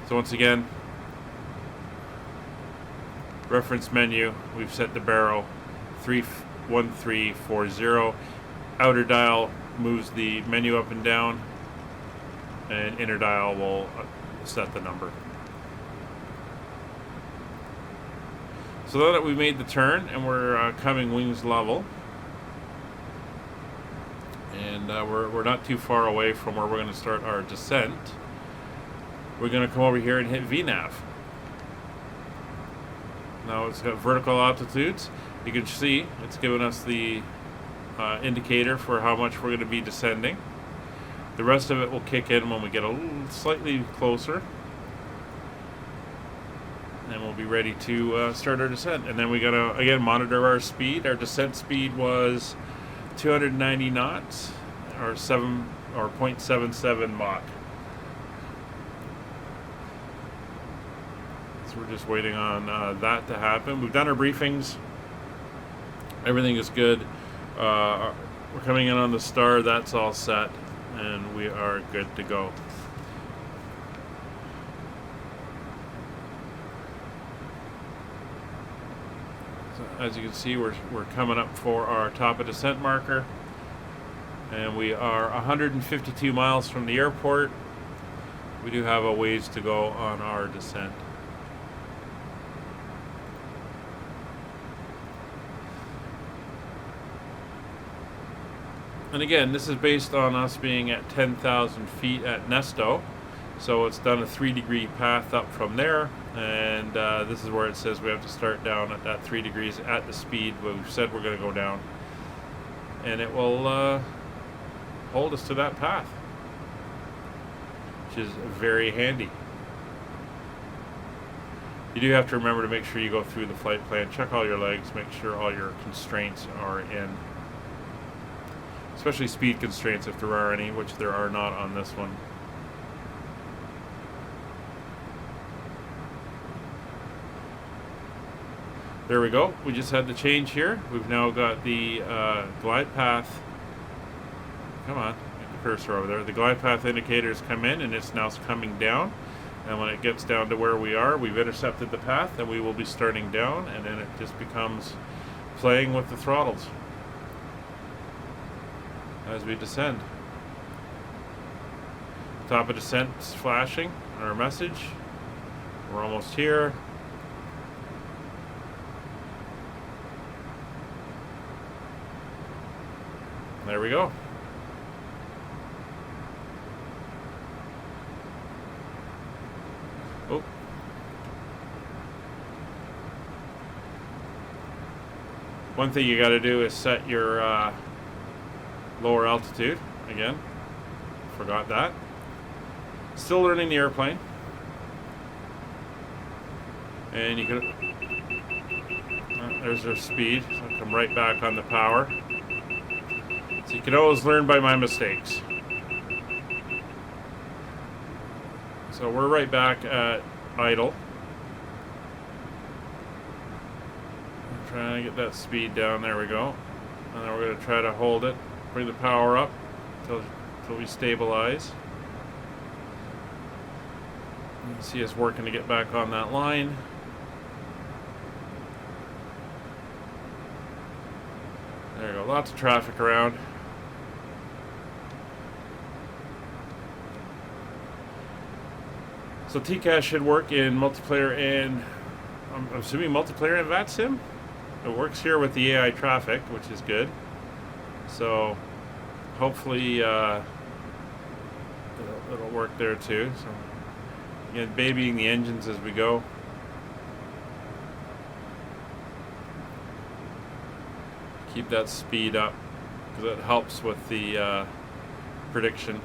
So once again, reference menu, we've set the barrel 31340. Outer dial moves the menu up and down, and inner dial will set the number. So now that we've made the turn and we're coming wings level, and we're not too far away from where we're going to start our descent, we're going to come over here and hit V-Nav. Now it's got vertical altitudes. You can see it's giving us the indicator for how much we're going to be descending. The rest of it will kick in when we get a little slightly closer, and we'll be ready to start our descent. And then we got to again monitor our speed. Our descent speed was 290 knots, or 0.77 Mach. So we're just waiting on that to happen. We've done our briefings. Everything is good. We're coming in on the star. That's all set, and we are good to go. So as you can see, we're coming up for our top of descent marker, and we are 152 miles from the airport. We do have a ways to go on our descent. And again, this is based on us being at 10,000 feet at Nesto. So it's done a 3-degree path up from there. And this is where it says we have to start down at that 3 degrees at the speed we've said we're going to go down. And it will hold us to that path, which is very handy. You do have to remember to make sure you go through the flight plan, check all your legs, make sure all your constraints are in. Especially speed constraints if there are any, which there are not on this one. There we go. We just had the change here. We've now got the glide path. Come on, get the cursor over there. The glide path indicators come in, and it's now coming down. And when it gets down to where we are, we've intercepted the path, and we will be starting down, and then it just becomes playing with the throttles as we descend. Top of descent is flashing our message. We're almost here. There we go. Oh. One thing you got to do is set your lower altitude. Again, forgot that. Still learning the airplane. And you can, there's our speed. So I'll come right back on the power. So you can always learn by my mistakes. So we're right back at idle. I'm trying to get that speed down. There we go. And then we're going to try to hold it, bring the power up until we stabilize. You can see us working to get back on that line. There you go. Lots of traffic around. So TCAS should work in multiplayer and I'm assuming multiplayer and VATSIM. It works here with the AI traffic, which is good. So hopefully it'll work there too. So again, babying the engines as we go. Keep that speed up because it helps with the prediction.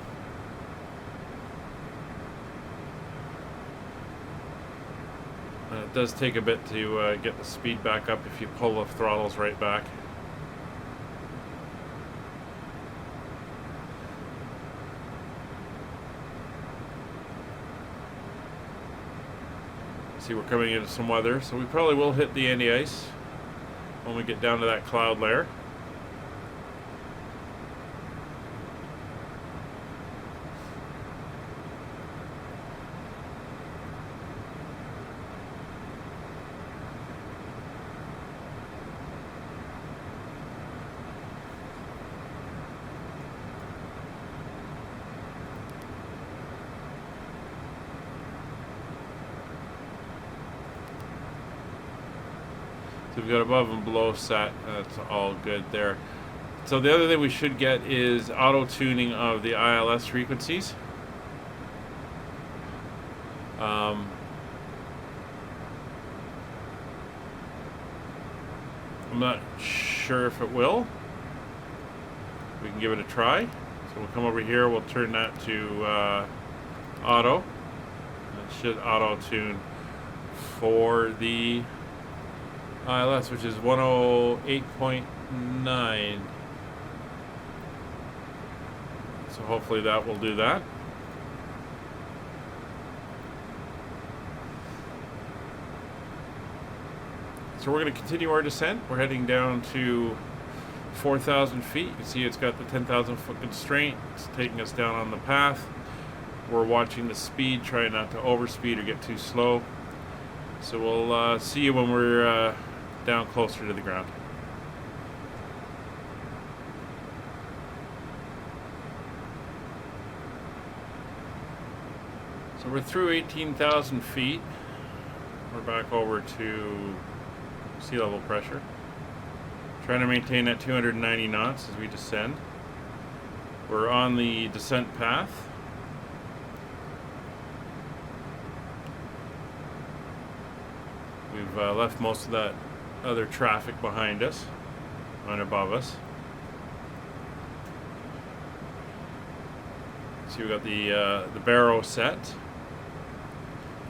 It does take a bit to get the speed back up if you pull the throttles right back. See, we're coming into some weather, so we probably will hit the anti-ice when we get down to that cloud layer. So we've got above and below set. That's all good there. So the other thing we should get is auto tuning of the ILS frequencies. I'm not sure if it will. We can give it a try. So we'll come over here. We'll turn that to auto. It should auto tune for the ILS, which is 108.9. So hopefully that will do that. So we're going to continue our descent. We're heading down to 4,000 feet. You can see it's got the 10,000 foot constraint. It's taking us down on the path. We're watching the speed, trying not to overspeed or get too slow. So we'll see you when we're down closer to the ground. So we're through 18,000 feet. We're back over to sea level pressure. Trying to maintain that 290 knots as we descend. We're on the descent path. We've left most of that other traffic behind us and above us. So we've got the barrow set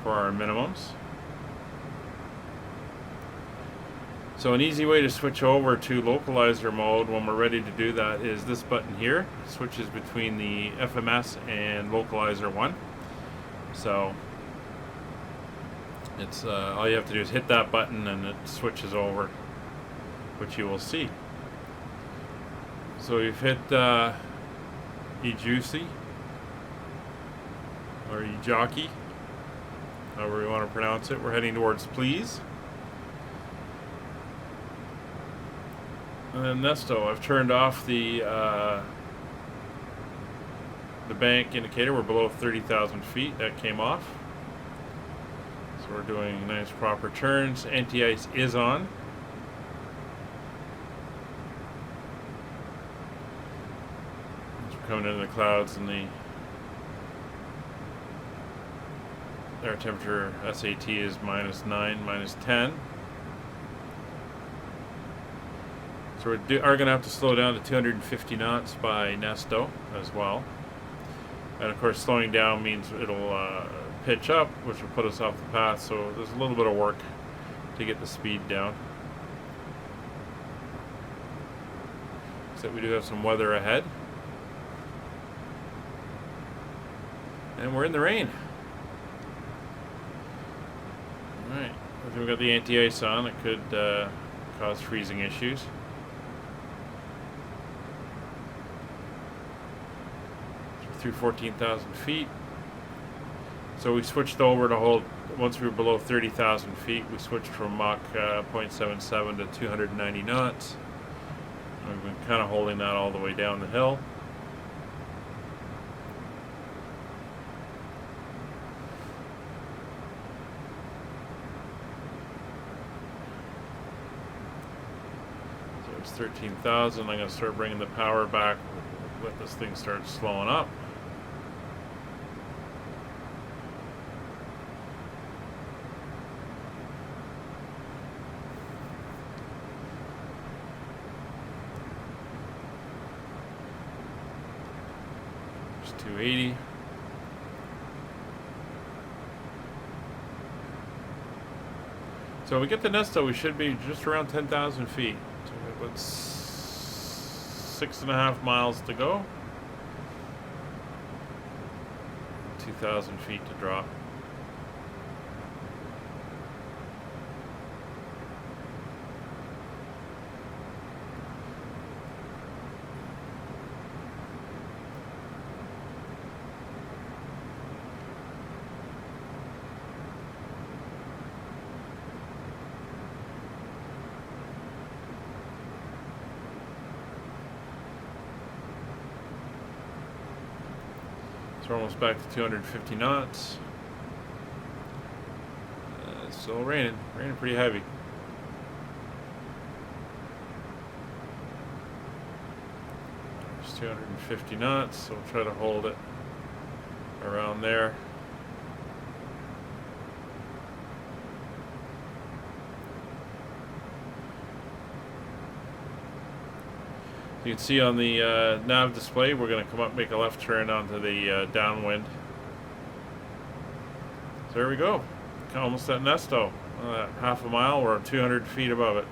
for our minimums. So an easy way to switch over to localizer mode when we're ready to do that is this button here. It switches between the FMS and localizer 1. So it's all you have to do is hit that button and it switches over, which you will see. So we've hit E-Juicy or E-Jockey, however you want to pronounce it. We're heading towards Please. And then Nesto, I've turned off the bank indicator. We're below 30,000 feet. That came off. So we're doing nice proper turns. Anti-ice is on. As we're coming into the clouds and the air temperature SAT is -9, -10. So we are going to have to slow down to 250 knots by Nesto as well. And of course slowing down means it'll pitch up, which will put us off the path, so there's a little bit of work to get the speed down. Except we do have some weather ahead. And we're in the rain. If we've got the anti-ice on, it could cause freezing issues. So we're through 14,000 feet. So we switched over to hold, once we were below 30,000 feet, we switched from Mach 0.77 to 290 knots. And we've been kind of holding that all the way down the hill. So it's 13,000. I'm going to start bringing the power back, let this thing start slowing up. There's 280. So we get the Nesto, we should be just around 10,000 feet. So we have about 6.5 miles to go. 2,000 feet to drop. So we're almost back to 250 knots. It's still raining pretty heavy. There's 250 knots, so we'll try to hold it around there. You can see on the nav display, we're going to come up, make a left turn onto the downwind. So there we go. Almost at Nesto. Half a mile, we're 200 feet above it.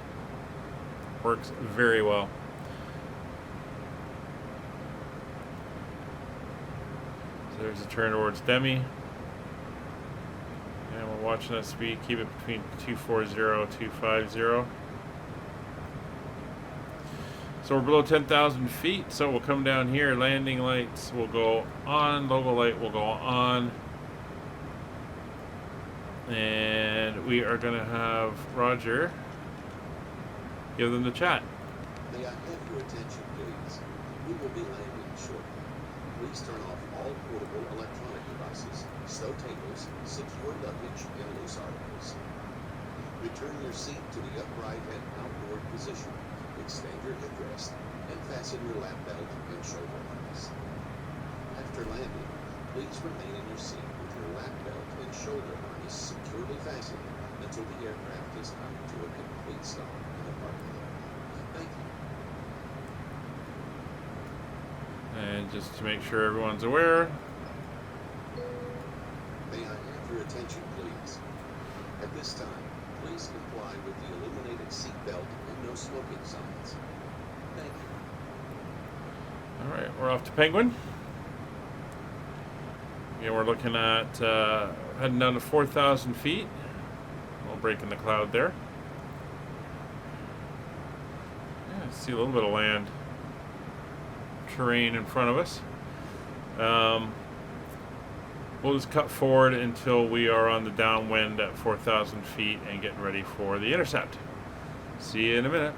Works very well. So there's a turn towards Demi. And we're watching that speed, keep it between 240 and 250. So we're below 10,000 feet, so we'll come down here. Landing lights will go on, logo light will go on. And we are going to have Roger give them the chat. May I have your attention, please? We will be landing shortly. Please turn off all portable electronic devices, stow tables, secure luggage, and loose articles. Return your seat to the upright and outboard position. Extend your headrest and fasten your lap belt and shoulder harness. After landing, please remain in your seat with your lap belt and shoulder harness securely fastened until the aircraft is come to a complete stop in the parking lot. Thank you. And just to make sure everyone's aware. May I have your attention, please? At this time, please comply with the illuminated seat belt and no smoking signs. Thank you. All right, we're off to Penguin. Yeah, we're looking at heading down to 4,000 feet. We'll break in the cloud there. Yeah, see a little bit of land terrain in front of us. We'll just cut forward until we are on the downwind at 4,000 feet and getting ready for the intercept. See you in a minute.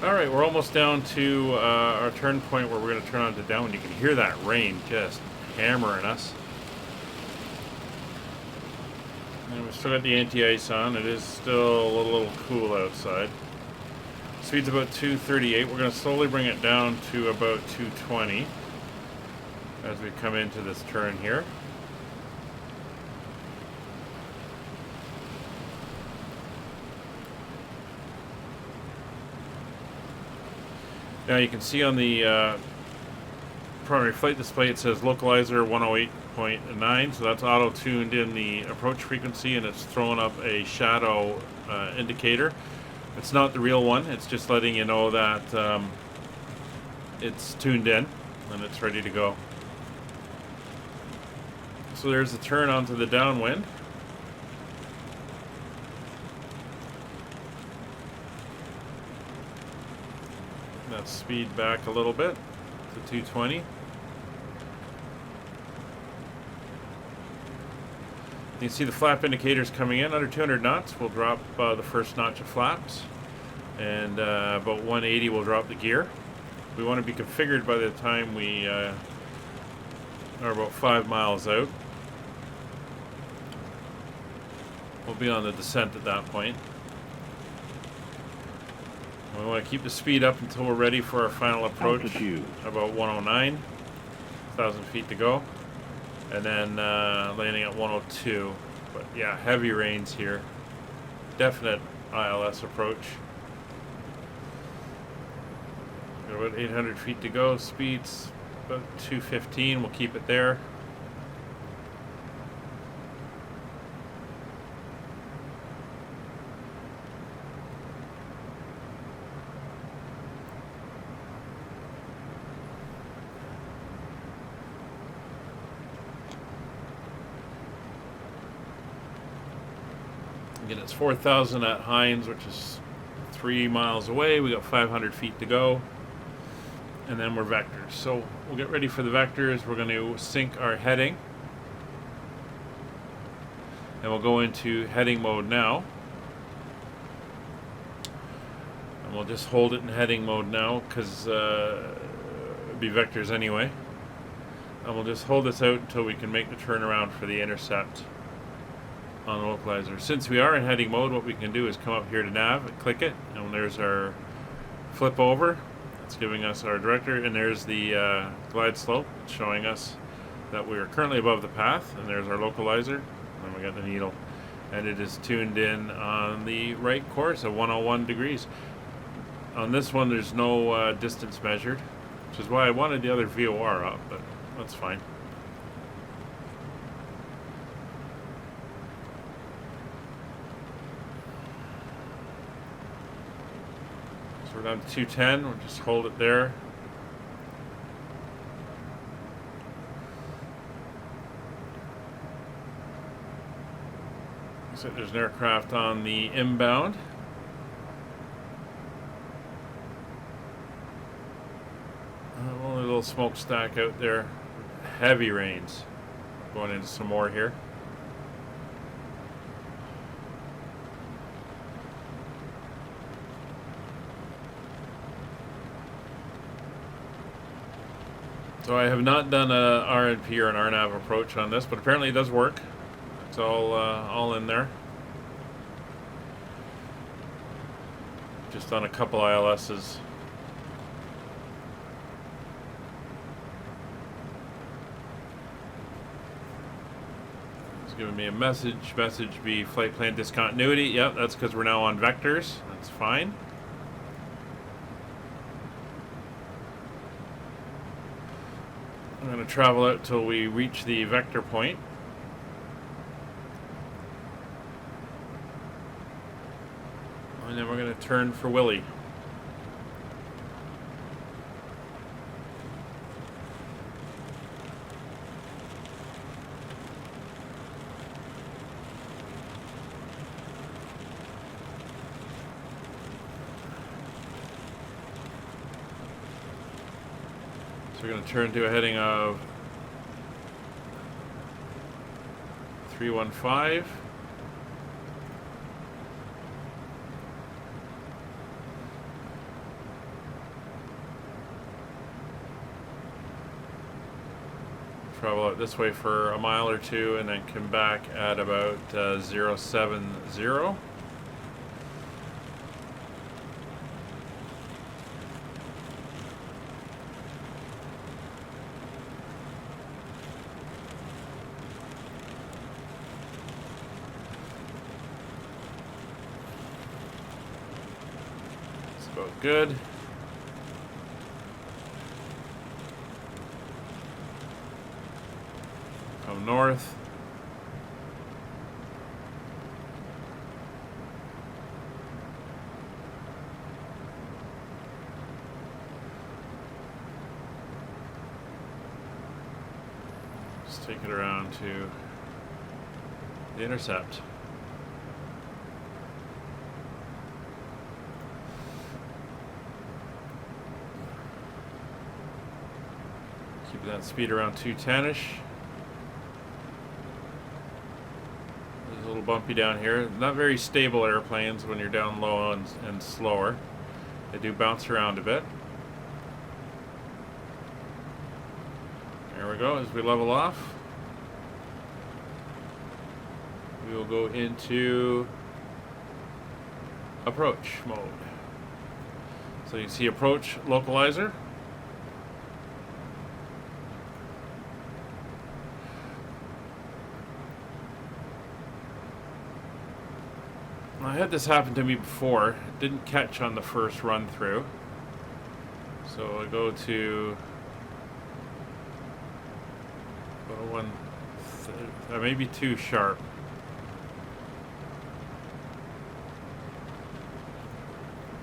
Alright, we're almost down to our turn point where we're going to turn on to downwind. You can hear that rain just hammering us. And we've still got the anti-ice on. It is still a little cool outside. Speed's about 238. We're going to slowly bring it down to about 220 as we come into this turn here. Now you can see on the primary flight display it says localizer 108.9, so that's auto-tuned in the approach frequency and it's throwing up a shadow indicator. It's not the real one, it's just letting you know that it's tuned in and it's ready to go. So there's the turn onto the downwind. speed back a little bit to 220. You can see the flap indicators coming in under 200 knots. We'll drop the first notch of flaps, and about 180 we'll drop the gear. We want to be configured by the time we are about 5 miles out. We'll be on the descent at that point. We want to keep the speed up until we're ready for our final approach. Altitude. About 109, 1,000 feet to go. And then landing at 102. But yeah, heavy rains here. Definite ILS approach. Got about 800 feet to go. Speeds about 215. We'll keep it there. Again, it's 4,000 at Hines, which is 3 miles away. We got 500 feet to go, and then we're vectors. So we'll get ready for the vectors. We're going to sync our heading, and we'll go into heading mode now. And we'll just hold it in heading mode now because it'll be vectors anyway. And we'll just hold this out until we can make the turnaround for the intercept on the localizer. Since we are in heading mode, what we can do is come up here to nav and click it, and there's our flip over. It's giving us our director, and there's the glide slope showing us that we are currently above the path, and there's our localizer, and we got the needle, and it is tuned in on the right course of 101 degrees. On this one there's no distance measured, which is why I wanted the other VOR up, but that's fine. We're down to 210. We'll just hold it there. So there's an aircraft on the inbound. Only a little smokestack out there. Heavy rains. Going into some more here. So I have not done a RNP or an RNAV approach on this, but apparently it does work. It's all in there. Just on a couple ILSs. It's giving me a message. Message be flight plan discontinuity. Yep, that's because we're now on vectors. That's fine. I'm going to travel out till we reach the vector point. And then we're going to turn for Willie. So we're going to turn to a heading of 315. Travel out this way for a mile or two and then come back at about 070. Good. Come north. Just take it around to the intercept. Keeping that speed around 210-ish. It's a little bumpy down here. Not very stable airplanes when you're down low and slower. They do bounce around a bit. There we go. As we level off, we will go into approach mode. So you see approach localizer. I had this happen to me before. It didn't catch on the first run through. So I go to maybe too sharp.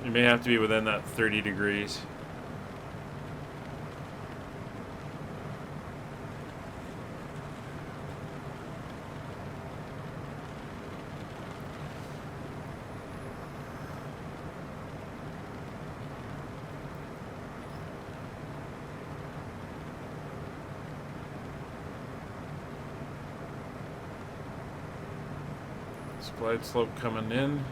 You may have to be within that 30 degrees. Glide slope coming in.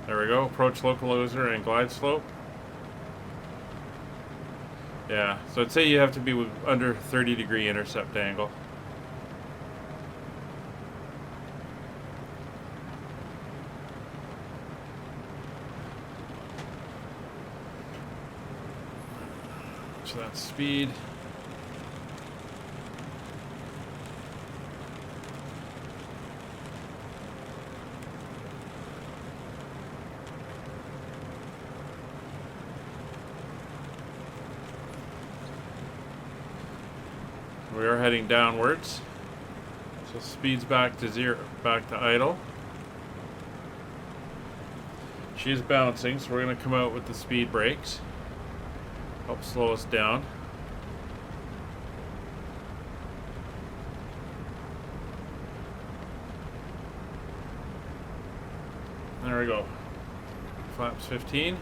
There we go. Approach localizer and glide slope. Yeah, so I'd say you have to be under 30-degree intercept angle. So that's speed. We are heading downwards. So speed's back to zero, back to idle. She is bouncing, so we're going to come out with the speed brakes. Help slow us down. There we go. Flaps 15.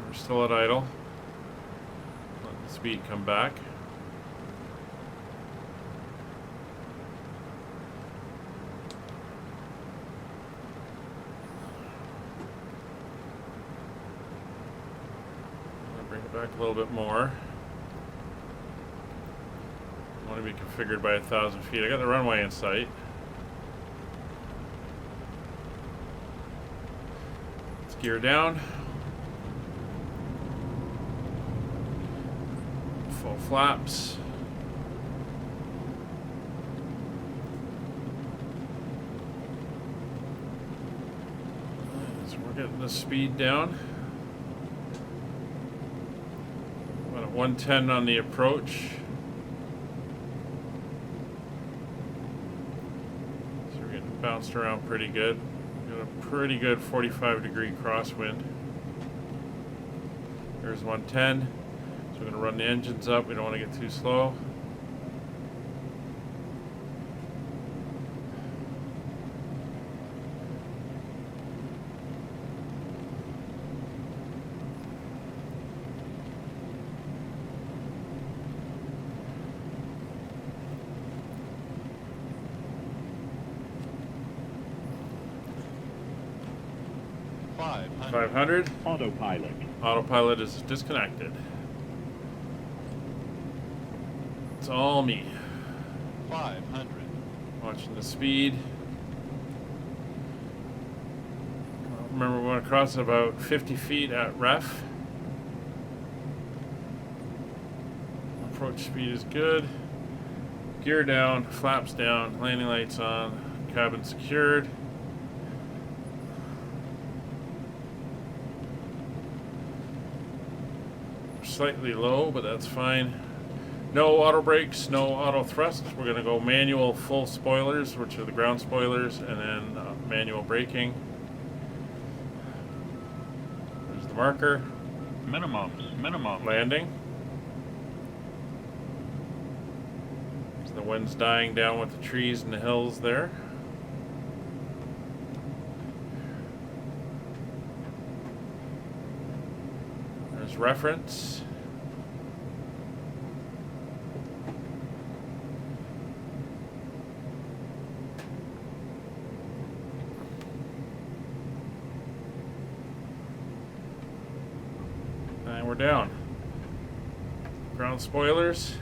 We're still at idle. Let the speed come back. Back a little bit more. I want to be configured by 1,000 feet. I got the runway in sight. Let's gear down. Full flaps. So we're getting the speed down. 110 on the approach. So we're getting bounced around pretty good. Got a pretty good 45-degree crosswind. There's 110. So we're going to run the engines up. We don't want to get too slow. $500. Autopilot. Autopilot is disconnected. It's all me. 500. Watching the speed. Remember, we want to cross at about 50 feet at ref. Approach speed is good. Gear down, flaps down, landing lights on, cabin secured. Slightly low, but that's fine. No auto brakes, no auto thrust. We're going to go manual full spoilers, which are the ground spoilers, and then manual braking. marker. Minimums. Landing. So the wind's dying down with the trees and the hills there. There's reference. And we're down. Ground spoilers.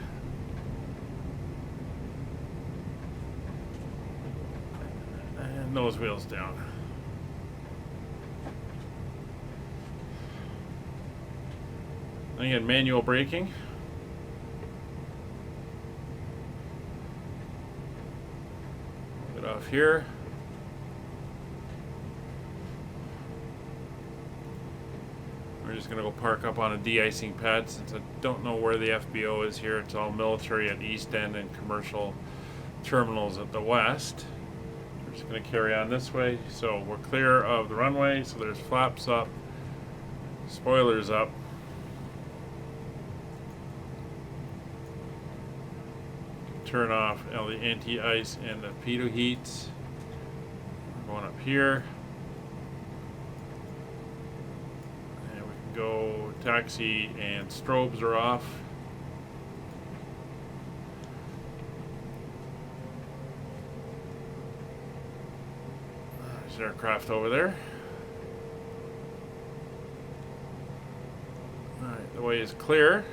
And nose wheels down. Again, manual braking. Get off here. We're just going to go park up on a de-icing pad since I don't know where the FBO is here. It's all military at the east end and commercial terminals at the west. We're just going to carry on this way. So we're clear of the runway. So there's flaps up, spoilers up. Turn off all the anti-ice and the pitot heats. We're going up here. And we can go taxi and strobes are off. There's aircraft over there. Alright, the way is clear.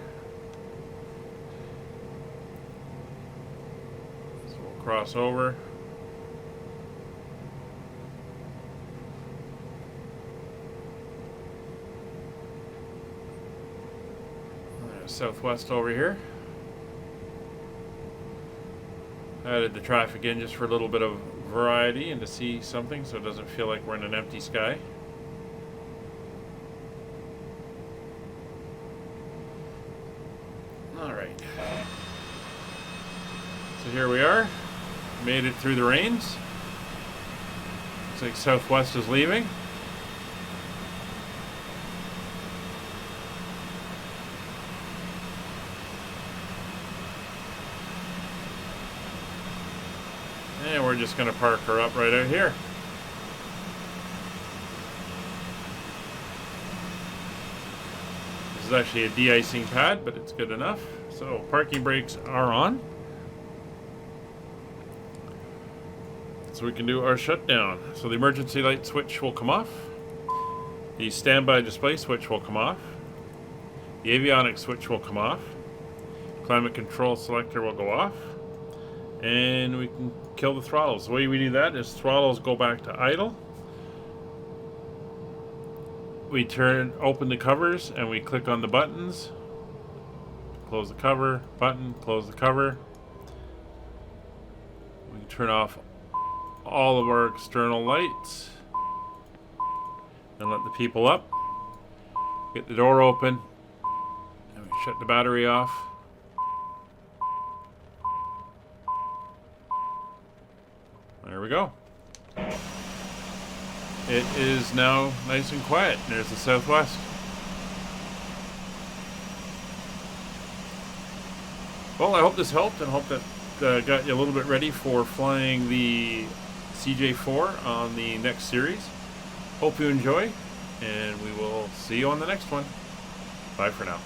Cross over. There's Southwest over here. Added the traffic in just for a little bit of variety and to see something so it doesn't feel like we're in an empty sky. Alright. So here we are. Made it through the rains. Looks like Southwest is leaving. And we're just going to park her up right out here. This is actually a de-icing pad, but it's good enough. So parking brakes are on. So we can do our shutdown. So the emergency light switch will come off. The standby display switch will come off. The avionics switch will come off. Climate control selector will go off. And we can kill the throttles. The way we do that is throttles go back to idle. We open the covers and we click on the buttons. Close the cover, button, close the cover. We can turn off all of our external lights and let the people up. Get the door open and we shut the battery off. There we go. It is now nice and quiet. There's the Southwest. Well, I hope this helped and hope that got you a little bit ready for flying the CJ4 on the next series. Hope you enjoy, and we will see you on the next one. Bye for now.